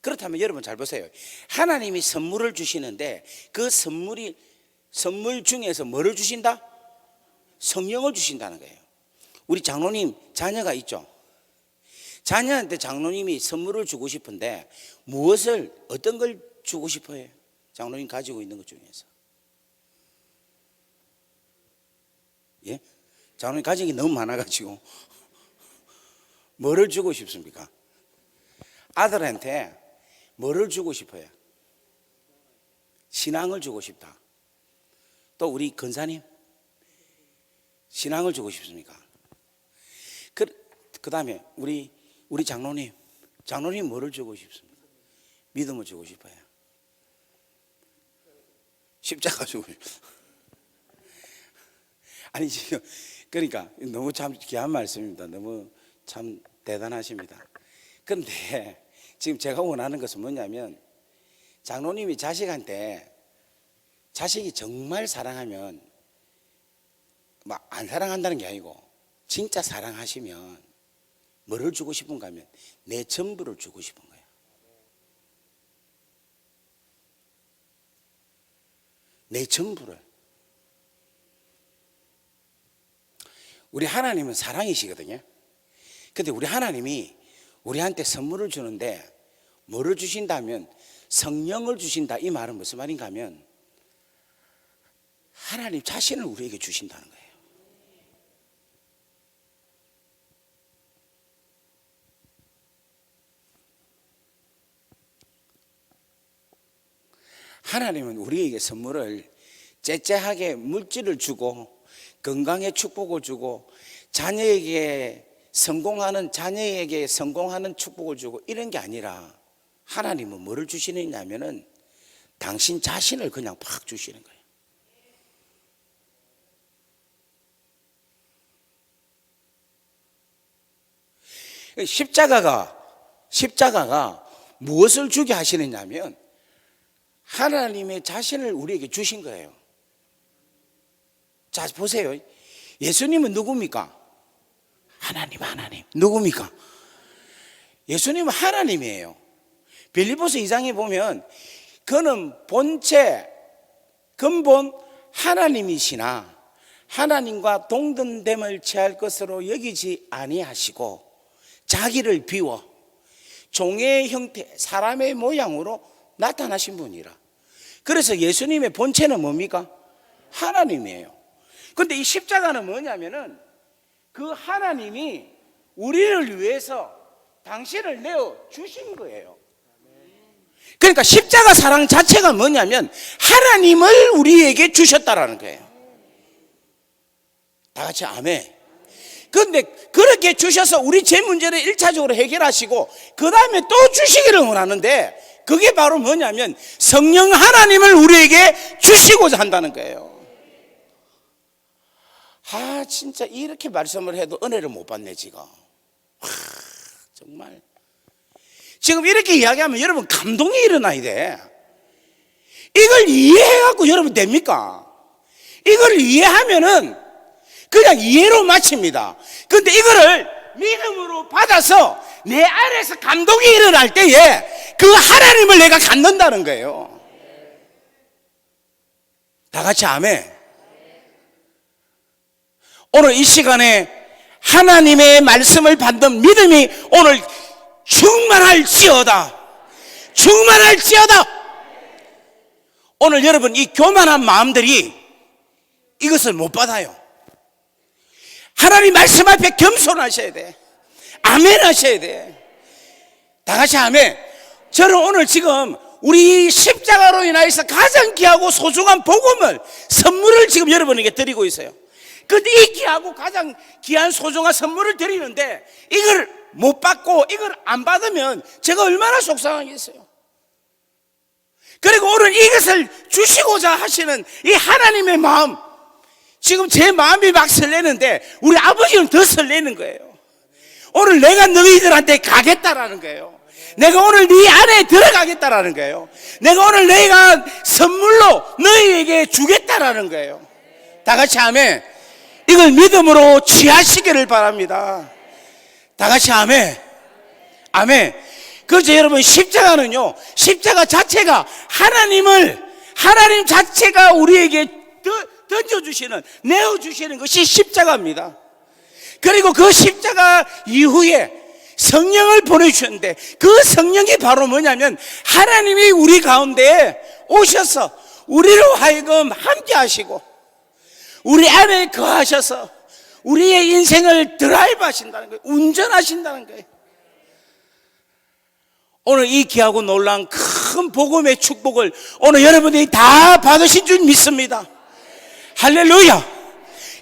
그렇다면 여러분 잘 보세요. 하나님이 선물을 주시는데 그 선물 중에서 뭐를 주신다? 성령을 주신다는 거예요. 우리 장로님 자녀가 있죠. 자녀한테 장로님이 선물을 주고 싶은데 무엇을, 어떤 걸 주고 싶어요? 장로님 가지고 있는 것 중에서. 예? 장로님 가진 게 너무 많아가지고 뭐를 주고 싶습니까? 아들한테 뭐를 주고 싶어요? 신앙을 주고 싶다. 또 우리 권사님 신앙을 주고 싶습니까? 그 다음에 우리 장로님 뭐를 주고 싶습니까? 믿음을 주고 싶어요. 십자가 주고 싶어요. 아니 지금 그러니까 너무 참 귀한 말씀입니다. 너무 참 대단하십니다. 그런데 지금 제가 원하는 것은 뭐냐면 장로님이 자식한테, 자식이 정말 사랑하면 막 안 사랑한다는 게 아니고 진짜 사랑하시면 뭐를 주고 싶은가 하면 내 전부를 주고 싶은 거예요. 내 전부를. 우리 하나님은 사랑이시거든요. 근데 우리 하나님이 우리한테 선물을 주는데 뭐를 주신다면 성령을 주신다. 이 말은 무슨 말인가 하면 하나님 자신을 우리에게 주신다는 거예요. 하나님은 우리에게 선물을 째째하게 물질을 주고 건강의 축복을 주고 자녀에게 성공하는 축복을 주고 이런 게 아니라 하나님은 뭐를 주시느냐면은 당신 자신을 그냥 팍 주시는 거예요. 십자가가 무엇을 주게 하시느냐면 하나님의 자신을 우리에게 주신 거예요. 자, 보세요. 예수님은 누굽니까? 하나님. 누굽니까? 예수님은 하나님이에요. 빌립보서 2장에 보면 그는 본체, 근본 하나님이시나 하나님과 동등됨을 취할 것으로 여기지 아니하시고 자기를 비워 종의 형태, 사람의 모양으로 나타나신 분이라. 그래서 예수님의 본체는 뭡니까? 하나님이에요. 그런데 이 십자가는 뭐냐면은 그 하나님이 우리를 위해서 당신을 내어 주신 거예요. 그러니까 십자가 사랑 자체가 뭐냐면 하나님을 우리에게 주셨다라는 거예요. 다 같이 아멘. 그런데 그렇게 주셔서 우리 제 문제를 1차적으로 해결하시고 그 다음에 또 주시기를 원하는데 그게 바로 뭐냐면 성령 하나님을 우리에게 주시고자 한다는 거예요. 아, 진짜 이렇게 말씀을 해도 은혜를 못 받네 지금. 정말 지금 이렇게 이야기하면 여러분 감동이 일어나야 돼. 이걸 이해해갖고 여러분 됩니까? 이걸 이해하면은 그냥 이해로 마칩니다. 그런데 이거를 믿음으로 받아서 내 안에서 감동이 일어날 때에 그 하나님을 내가 갖는다는 거예요. 다 같이 아멘. 오늘 이 시간에 하나님의 말씀을 받는 믿음이 오늘 충만할지어다. 오늘 여러분 이 교만한 마음들이 이것을 못 받아요. 하나님 말씀 앞에 겸손하셔야 돼. 아멘 하셔야 돼. 다 같이 아멘. 저는 오늘 지금 우리 십자가로 인하여서 가장 귀하고 소중한 복음을 선물을 지금 여러분에게 드리고 있어요. 그런데 이 귀하고 가장 귀한 소중한 선물을 드리는데 이걸 못 받고 이걸 안 받으면 제가 얼마나 속상하겠어요. 그리고 오늘 이것을 주시고자 하시는 이 하나님의 마음, 지금 제 마음이 막 설레는데 우리 아버지는 더 설레는 거예요. 오늘 내가 너희들한테 가겠다라는 거예요. 내가 오늘 네 안에 들어가겠다라는 거예요. 내가 오늘 내가 선물로 너희에게 주겠다라는 거예요. 다 같이 아멘. 이걸 믿음으로 취하시기를 바랍니다. 다 같이 아멘. 아멘. 그렇죠. 여러분 십자가는요, 십자가 자체가 하나님 자체가 우리에게 던져주시는, 내어주시는 것이 십자가입니다. 그리고 그 십자가 이후에 성령을 보내주셨는데 그 성령이 바로 뭐냐면 하나님이 우리 가운데 오셔서 우리로 하여금 함께 하시고 우리 안에 거하셔서 우리의 인생을 드라이브 하신다는 거예요. 운전하신다는 거예요. 오늘 이 귀하고 놀라운 큰 복음의 축복을 오늘 여러분들이 다 받으신 줄 믿습니다. 할렐루야.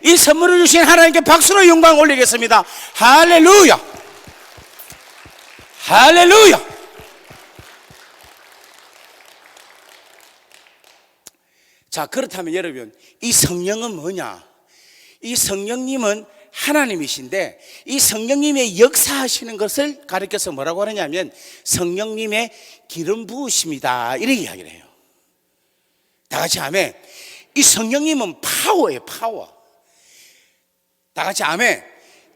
이 선물을 주신 하나님께 박수로 영광 올리겠습니다. 할렐루야. 할렐루야. 자, 그렇다면 여러분, 이 성령은 뭐냐? 이 성령님은 하나님이신데 이 성령님의 역사하시는 것을 가리켜서 뭐라고 하느냐면 성령님의 기름 부으심이다, 이렇게 이야기를 해요. 다 같이 아멘. 이 성령님은 파워예요. 파워. 다 같이 아멘.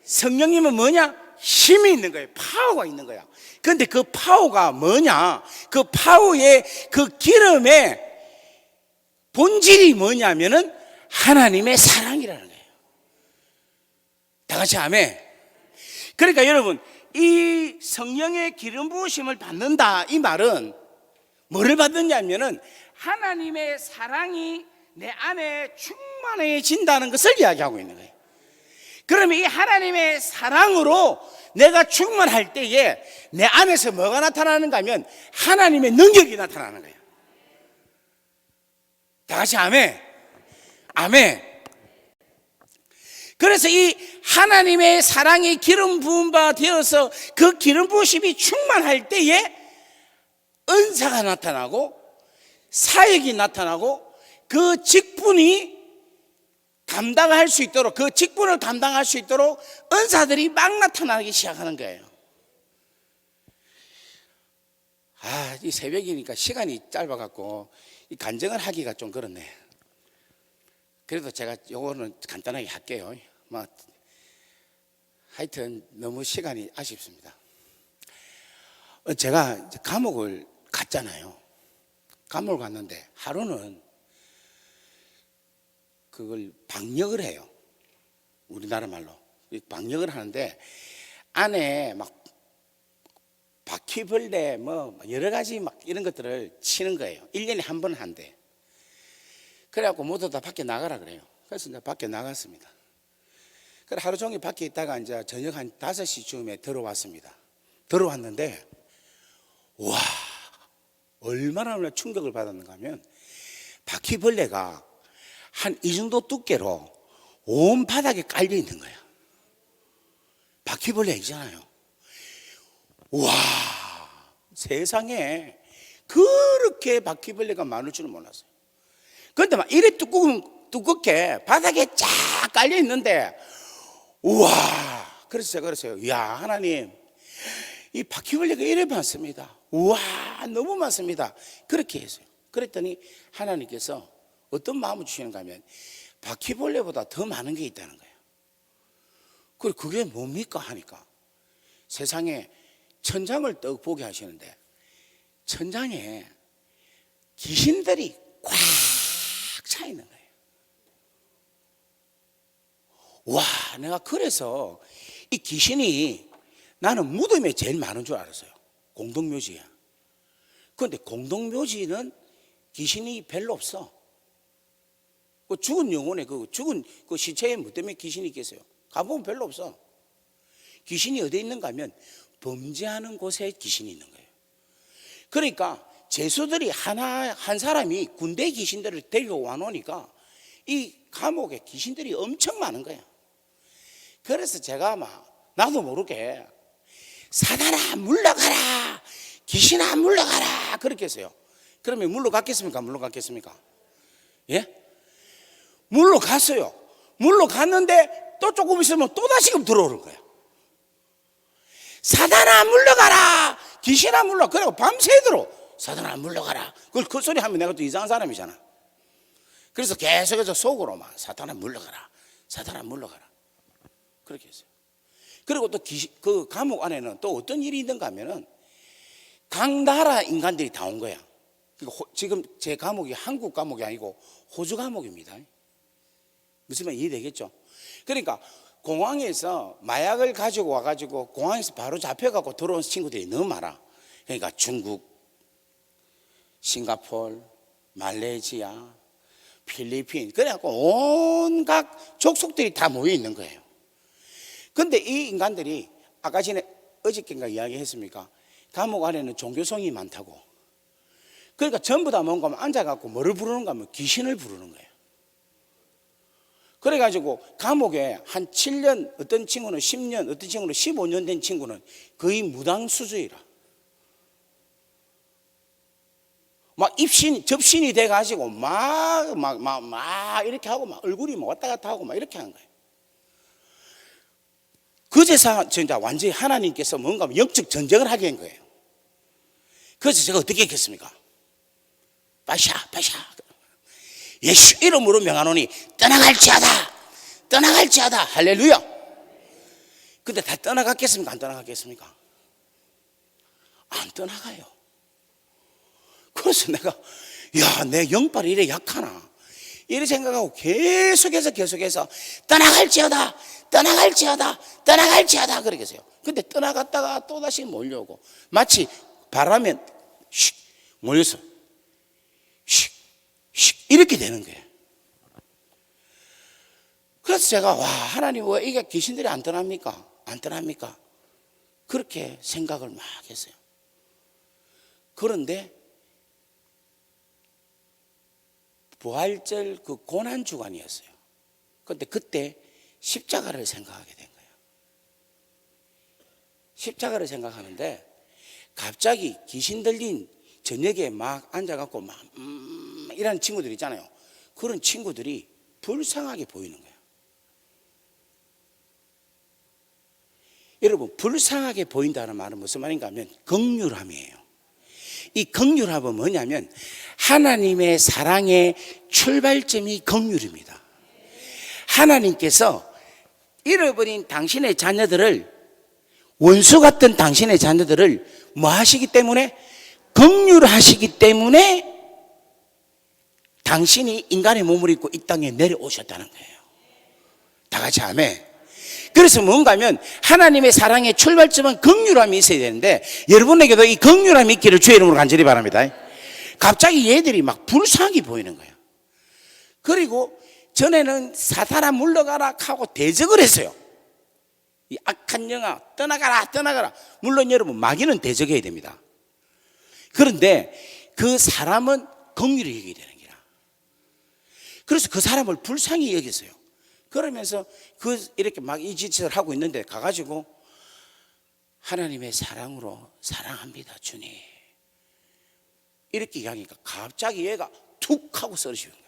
성령님은 뭐냐? 힘이 있는 거예요. 파워가 있는 거야. 그런데 그 파워가 뭐냐? 그 파워의 그 기름에 본질이 뭐냐면은 하나님의 사랑이라는 거예요. 다 같이 아멘. 그러니까 여러분, 이 성령의 기름 부으심을 받는다, 이 말은 뭐를 받느냐면은 하나님의 사랑이 내 안에 충만해진다는 것을 이야기하고 있는 거예요. 그러면 이 하나님의 사랑으로 내가 충만할 때에 내 안에서 뭐가 나타나는가 하면 하나님의 능력이 나타나는 거예요. 다 같이 아멘. 아멘. 그래서 이 하나님의 사랑이 기름 부은 바 되어서 그 기름 부으심이 충만할 때에 은사가 나타나고 사역이 나타나고 그 직분이 감당할 수 있도록, 그 직분을 감당할 수 있도록 은사들이 막 나타나기 시작하는 거예요. 이 새벽이니까 시간이 짧아갖고 이 간증을 하기가 좀 그렇네. 그래도 제가 요거는 간단하게 할게요. 하여튼 너무 시간이 아쉽습니다. 제가 감옥을 갔잖아요. 감옥을 갔는데 하루는 그걸 방역을 해요. 우리나라 말로 방역을 하는데 안에 막 바퀴벌레 뭐 여러 가지 막 이런 것들을 치는 거예요. 1년에 한 번 한대. 그래갖고 모두 다 밖에 나가라 그래요. 그래서 이제 밖에 나갔습니다. 그래 하루 종일 밖에 있다가 이제 저녁 한 5시쯤에 들어왔습니다. 들어왔는데 와, 얼마나 충격을 받았는가 하면 바퀴벌레가 한 이 정도 두께로 온 바닥에 깔려 있는 거야. 바퀴벌레 있잖아요. 와, 세상에 그렇게 바퀴벌레가 많을 줄은 몰랐어요. 그런데 막 이래 두껍게 바닥에 쫙 깔려 있는데, 우와, 그래서 제가 그랬어요. 이야, 하나님, 이 바퀴벌레가 이래 많습니다. 우와, 너무 많습니다. 그렇게 했어요. 그랬더니 하나님께서 어떤 마음을 주시는가 하면 바퀴벌레보다 더 많은 게 있다는 거예요. 그리고 그게 뭡니까 하니까 세상에 천장을 떡 보게 하시는데 천장에 귀신들이 꽉 차 있는 거예요. 와, 내가 그래서 이 귀신이 나는 무덤에 제일 많은 줄 알았어요. 공동묘지야. 그런데 공동묘지는 귀신이 별로 없어. 그 죽은 영혼에 죽은 그 시체에 뭐 때문에 귀신이 있겠어요? 가보면 별로 없어. 귀신이 어디에 있는가 하면 범죄하는 곳에 귀신이 있는 거예요. 그러니까 죄수들이 한 사람이 군대 귀신들을 데리고 와놓으니까 이 감옥에 귀신들이 엄청 많은 거야. 그래서 제가 나도 모르게 사단아 물러가라, 귀신아 물러가라 그렇게 했어요. 그러면 물러갔겠습니까? 물러갔겠습니까? 예? 물러갔어요. 물러갔는데 또 조금 있으면 또 다시금 들어오는 거야. 사단아 물러가라, 귀신아 물러가라. 그리고 밤새도록 사단아 물러가라. 그 소리 하면 내가 또 이상한 사람이잖아. 그래서 계속해서 속으로 사단아 물러가라, 사단아 물러가라 그렇게 했어요. 그리고 또 그 감옥 안에는 또 어떤 일이 있는가 하면은 각 나라 인간들이 다 온 거야. 지금 제 감옥이 한국 감옥이 아니고 호주 감옥입니다. 무슨 말 이해되겠죠? 그러니까 공항에서 마약을 가지고 와가지고 공항에서 바로 잡혀갖고 들어온 친구들이 너무 많아. 그러니까 중국, 싱가포르, 말레이시아, 필리핀, 그래갖고 온갖 족속들이 다 모여 있는 거예요. 근데 이 인간들이 아까 전에 어저께인가 이야기했습니까? 감옥 안에는 종교성이 많다고. 그러니까 전부 다 뭔가 앉아갖고 뭐를 부르는가 하면 귀신을 부르는 거예요. 그래가지고 감옥에 한 7년, 어떤 친구는 10년, 어떤 친구는 15년 된 친구는 거의 무당수주이라. 접신이 돼가지고 이렇게 하고 얼굴이 왔다 갔다 하고 이렇게 하는 거예요. 그제서 진짜 완전히 하나님께서 뭔가 영적 전쟁을 하게 한 거예요. 그래서 제가 어떻게 했겠습니까? 빠샤 예수 이름으로 명하노니 떠나갈지어다, 떠나갈지어다. 할렐루야. 근데 다 떠나갔겠습니까? 안 떠나갔겠습니까? 안 떠나가요. 그래서 내가 야, 내 영빨이 이래 약하나? 이래 생각하고 계속해서 떠나갈지어다, 떠나갈지어다, 떠나갈지어다 그렇게 해서요. 근데 떠나갔다가 또다시 몰려오고, 마치 바라면 슉 몰려서 슉 이렇게 되는 거예요. 그래서 제가 와, 하나님 왜 이게 귀신들이 안 떠납니까? 안 떠납니까? 그렇게 생각을 막 했어요. 그런데 부활절 그 고난 주간이었어요. 그런데 그때 십자가를 생각하게 된 거예요. 십자가를 생각하는데 갑자기 귀신 들린 저녁에 막 앉아갖고 막 이런 친구들 있잖아요. 그런 친구들이 불쌍하게 보이는 거예요. 여러분, 불쌍하게 보인다는 말은 무슨 말인가 하면 긍휼함이에요. 이 긍휼함은 뭐냐면 하나님의 사랑의 출발점이 긍휼입니다. 하나님께서 잃어버린 당신의 자녀들을, 원수 같은 당신의 자녀들을 뭐 하시기 때문에? 긍휼하시기 때문에 당신이 인간의 몸을 입고 이 땅에 내려오셨다는 거예요. 다 같이 아멘. 그래서 뭔가 하면 하나님의 사랑의 출발점은 긍휼함이 있어야 되는데, 여러분에게도 이 긍휼함이 있기를 주의 이름으로 간절히 바랍니다. 갑자기 얘들이 막 불쌍하게 보이는 거예요. 그리고 전에는 사탄아 물러가라 하고 대적을 했어요. 이 악한 영아 떠나가라 떠나가라. 물론 여러분, 마귀는 대적해야 됩니다. 그런데 그 사람은 긍휼히 여겨야 되는 거야. 그래서 그 사람을 불쌍히 여겼어요. 그러면서 이렇게 막 이 짓을 하고 있는데 가가지고 하나님의 사랑으로 사랑합니다, 주님. 이렇게 이야기하니까 갑자기 얘가 툭 하고 쓰러지는 거예요.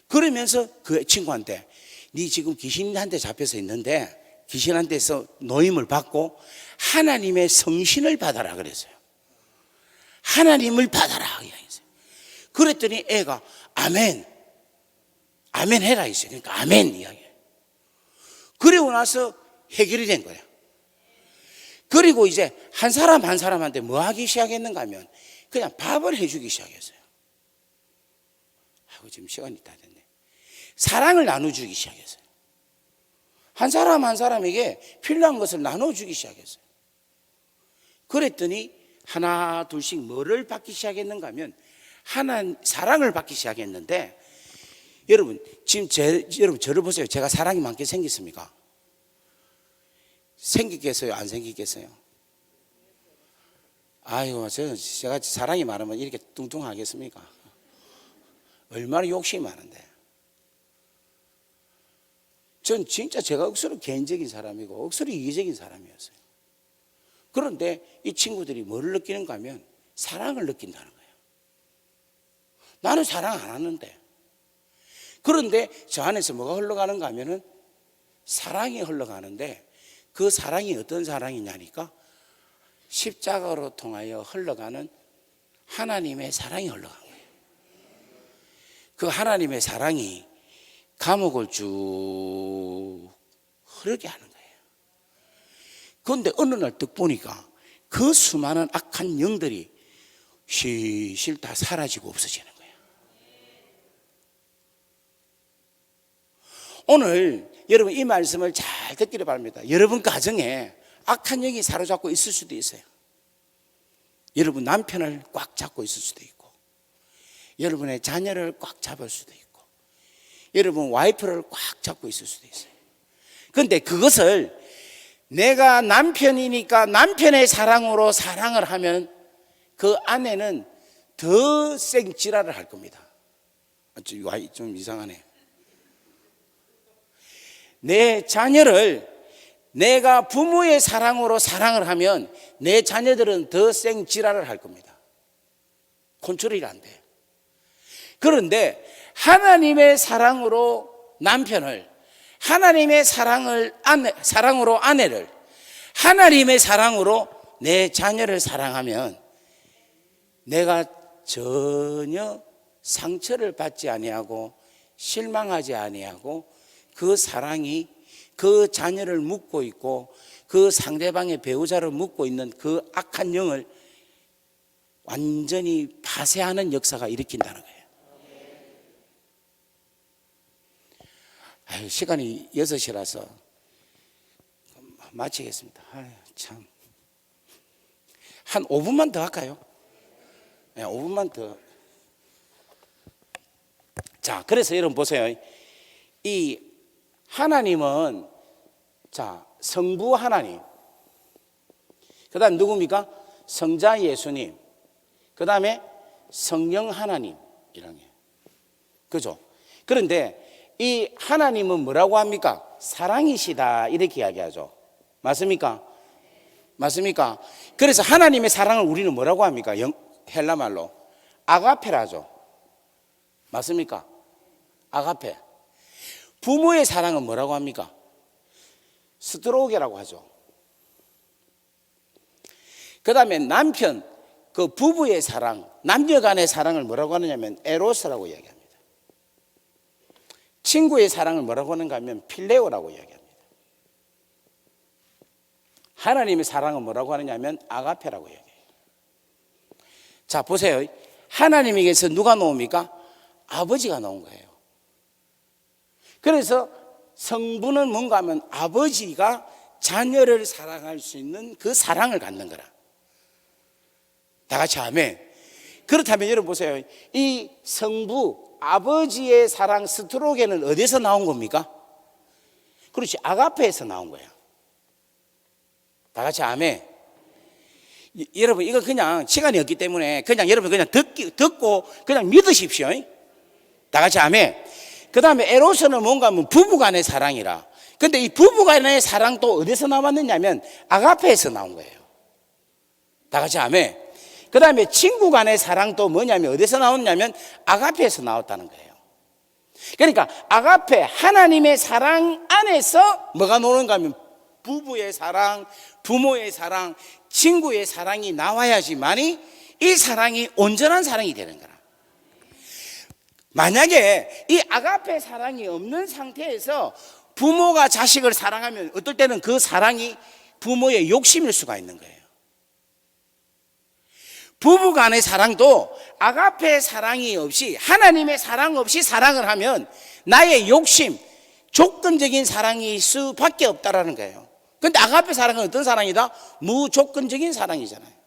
그러면서 그 친구한테, 네 지금 귀신한테 잡혀서 있는데 귀신한테서 노임을 받고 하나님의 성신을 받아라 그랬어요. 하나님을 받아라 이야기했어요. 그랬더니 애가 아멘, 아멘 해라 했어요. 그러니까 아멘 이야기해요. 그리고 나서 해결이 된 거예요. 그리고 이제 한 사람 한 사람한테 뭐 하기 시작했는가 하면 그냥 밥을 해주기 시작했어요. 아이고, 지금 시간이 다 됐네. 사랑을 나눠주기 시작했어요. 한 사람 한 사람에게 필요한 것을 나눠주기 시작했어요. 그랬더니 하나 둘씩 뭐를 받기 시작했는가 하면 사랑을 받기 시작했는데, 여러분 지금 여러분 저를 보세요. 제가 사랑이 많게 생겼습니까? 생기겠어요? 안 생기겠어요? 아이고, 제가 사랑이 많으면 이렇게 뚱뚱하겠습니까? 얼마나 욕심이 많은데. 전 진짜 제가 억수로 개인적인 사람이고 억수로 이기적인 사람이었어요. 그런데 이 친구들이 뭐를 느끼는가 하면 사랑을 느낀다는 거예요. 나는 사랑 안 하는데. 그런데 저 안에서 뭐가 흘러가는가 하면은 사랑이 흘러가는데, 그 사랑이 어떤 사랑이냐니까 십자가로 통하여 흘러가는 하나님의 사랑이 흘러간 거예요. 그 하나님의 사랑이 감옥을 쭉 흐르게 하는 거예요. 그런데 어느 날 딱 보니까 그 수많은 악한 영들이 실실 다 사라지고 없어지는 거예요. 오늘 여러분 이 말씀을 잘 듣기를 바랍니다. 여러분 가정에 악한 영이 사로잡고 있을 수도 있어요. 여러분 남편을 꽉 잡고 있을 수도 있고, 여러분의 자녀를 꽉 잡을 수도 있고, 여러분 와이프를 꽉 잡고 있을 수도 있어요. 그런데 그것을 내가 남편이니까 남편의 사랑으로 사랑을 하면 그 아내는 더 생지랄을 할 겁니다. 좀 이상하네. 내 자녀를 내가 부모의 사랑으로 사랑을 하면 내 자녀들은 더 생지랄을 할 겁니다. 컨트롤이 안 돼요. 그런데 하나님의 사랑으로 남편을, 하나님의 사랑으로 아내를, 하나님의 사랑으로 내 자녀를 사랑하면 내가 전혀 상처를 받지 아니하고 실망하지 아니하고, 그 사랑이 그 자녀를 묶고 있고 그 상대방의 배우자를 묶고 있는 그 악한 영을 완전히 파쇄하는 역사가 일으킨다는 거예요. 아유, 시간이 6시라서 마치겠습니다. 아유, 참. 한 5분만 더 할까요? 네, 5분만 더. 자, 그래서 여러분 보세요. 이 하나님은, 자, 성부 하나님, 그 다음 누굽니까? 성자 예수님, 그 다음에 성령 하나님, 이런 게. 그죠? 그런데 이 하나님은 뭐라고 합니까? 사랑이시다, 이렇게 이야기하죠. 맞습니까? 맞습니까? 그래서 하나님의 사랑을 우리는 뭐라고 합니까? 헬라말로 아가페라죠. 맞습니까? 아가페. 부모의 사랑은 뭐라고 합니까? 스트로게라고 하죠. 그 다음에 남편, 그 부부의 사랑, 남녀 간의 사랑을 뭐라고 하느냐면 에로스라고 이야기합니다. 친구의 사랑을 뭐라고 하는가 하면 필레오라고 이야기합니다. 하나님의 사랑은 뭐라고 하느냐면 아가페라고 이야기해요. 자, 보세요. 하나님에게서 누가 나옵니까? 아버지가 나온 거예요. 그래서 성부는 뭔가 하면 아버지가 자녀를 사랑할 수 있는 그 사랑을 갖는 거라. 다 같이 아멘. 그렇다면 여러분 보세요. 이 성부, 아버지의 사랑 스트로게는 어디서 나온 겁니까? 그렇지, 아가페에서 나온 거야. 다 같이 아멘. 여러분, 이거 그냥 시간이 없기 때문에 그냥 여러분 그냥 듣고 그냥 믿으십시오. 다 같이 아멘. 그 다음에 에로스는 뭔가 하면 부부간의 사랑이라. 근데 이 부부간의 사랑도 어디서 나왔느냐면 아가페에서 나온 거예요. 다 같이 아멘. 그 다음에 친구 간의 사랑도 뭐냐면 어디서 나왔냐면 아가페에서 나왔다는 거예요. 그러니까 아가페, 하나님의 사랑 안에서 뭐가 노는가 하면 부부의 사랑, 부모의 사랑, 친구의 사랑이 나와야지만이 이 사랑이 온전한 사랑이 되는 거라. 만약에 이 아가페 사랑이 없는 상태에서 부모가 자식을 사랑하면 어떨 때는 그 사랑이 부모의 욕심일 수가 있는 거예요. 부부 간의 사랑도 아가페 사랑이 없이, 하나님의 사랑 없이 사랑을 하면 나의 욕심, 조건적인 사랑일 수밖에 없다라는 거예요. 근데 아가페 사랑은 어떤 사랑이다? 무조건적인 사랑이잖아요.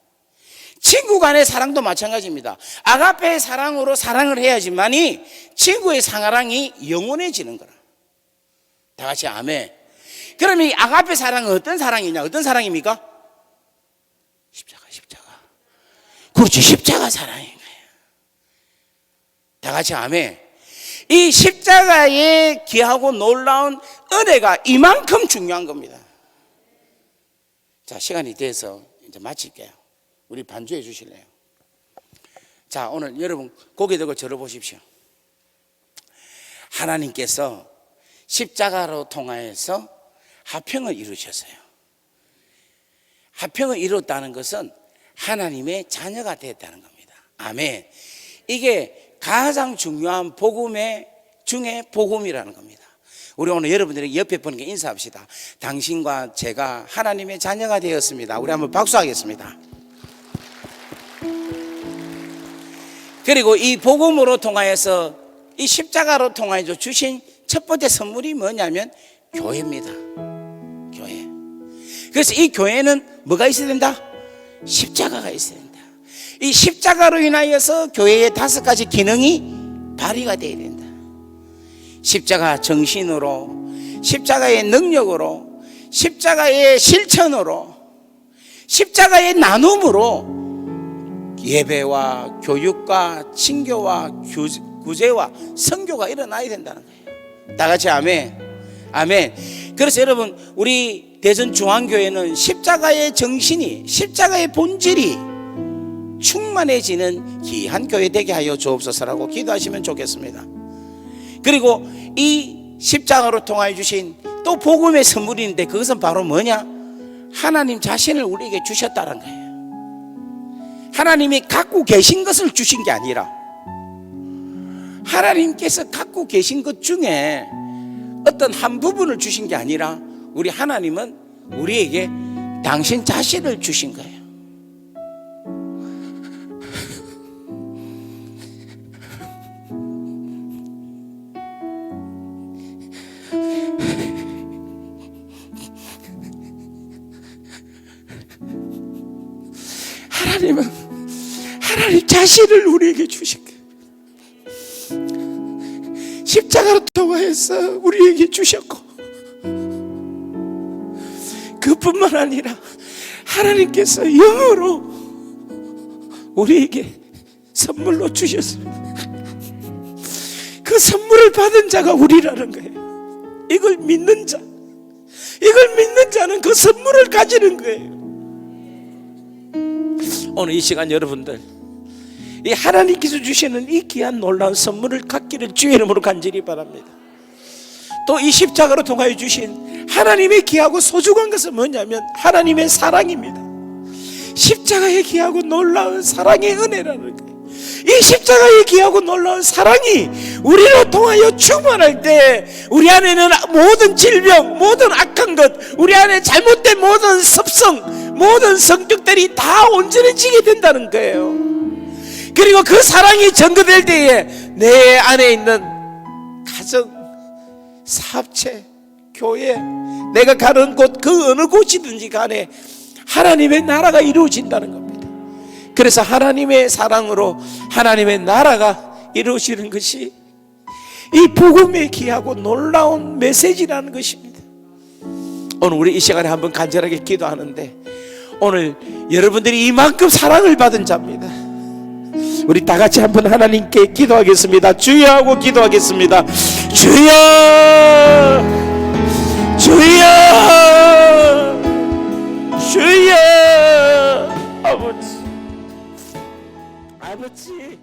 친구 간의 사랑도 마찬가지입니다. 아가페의 사랑으로 사랑을 해야지만이 친구의 사랑이 영원해지는 거라. 다 같이 아멘. 그럼 이 아가페 사랑은 어떤 사랑이냐? 어떤 사랑입니까? 십자가. 그렇지, 십자가 사랑인 거예요. 다 같이 아멘. 이 십자가의 귀하고 놀라운 은혜가 이만큼 중요한 겁니다. 자, 시간이 돼서 이제 마칠게요. 우리 반주해 주실래요? 자, 오늘 여러분 고개 들고 저를 보십시오. 하나님께서 십자가로 통하여서 화평을 이루셨어요. 화평을 이뤘다는 것은 하나님의 자녀가 됐다는 겁니다. 아멘. 이게 가장 중요한 복음 중에 복음이라는 겁니다. 우리 오늘 여러분들에게 옆에 분에게 인사합시다. 당신과 제가 하나님의 자녀가 되었습니다. 우리 한번 박수하겠습니다. 그리고 이 복음으로 통하여서, 이 십자가로 통하여서 주신 첫 번째 선물이 뭐냐면 교회입니다. 교회. 그래서 이 교회는 뭐가 있어야 된다? 십자가가 있어야 된다. 이 십자가로 인하여서 교회의 5가지 기능이 발휘가 되어야 된다. 십자가 정신으로, 십자가의 능력으로, 십자가의 실천으로, 십자가의 나눔으로 예배와 교육과 친교와 구제와 선교가 일어나야 된다는 거예요. 다 같이 아멘. 아멘. 그래서 여러분, 우리 대전중앙교회는 십자가의 정신이, 십자가의 본질이 충만해지는 귀한 교회 되게 하여 주옵소서라고 기도하시면 좋겠습니다. 그리고 이 십자가로 통하여 주신 또 복음의 선물인데, 그것은 바로 뭐냐? 하나님 자신을 우리에게 주셨다는 거예요. 하나님이 갖고 계신 것을 주신 게 아니라, 하나님께서 갖고 계신 것 중에 어떤 한 부분을 주신 게 아니라, 우리 하나님은 우리에게 당신 자신을 주신 거예요. 하나님은 하나님 자신을 우리에게 주신 거예요. 십자가로 통하여서 우리에게 주셨고, 그뿐만 아니라 하나님께서 영으로 우리에게 선물로 주셨습니다. 그 선물을 받은 자가 우리라는 거예요. 이걸 믿는 자, 이걸 믿는 자는 그 선물을 가지는 거예요. 오늘 이 시간 여러분들, 이 하나님께서 주시는 이 귀한 놀라운 선물을 갖기를 주의 이름으로 간절히 바랍니다. 또 이 십자가로 통하여 주신 하나님의 귀하고 소중한 것은 뭐냐면 하나님의 사랑입니다. 십자가의 귀하고 놀라운 사랑의 은혜라는 거예요. 이 십자가의 귀하고 놀라운 사랑이 우리로 통하여 충만할 때 우리 안에는 모든 질병, 모든 악한 것, 우리 안에 잘못된 모든 습성, 모든 성격들이 다 온전해지게 된다는 거예요. 그리고 그 사랑이 전거될 때에 내 안에 있는 가정, 사업체, 교회, 내가 가는 곳, 그 어느 곳이든지 간에 하나님의 나라가 이루어진다는 겁니다. 그래서 하나님의 사랑으로 하나님의 나라가 이루어지는 것이 이 복음의 귀하고 놀라운 메시지라는 것입니다. 오늘 우리 이 시간에 한번 간절하게 기도하는데, 오늘 여러분들이 이만큼 사랑을 받은 자입니다. 우리 다 같이 한번 하나님께 기도하겠습니다. 주여 하고 기도하겠습니다. 주여, 주여, 주여. 아버지, 아버지.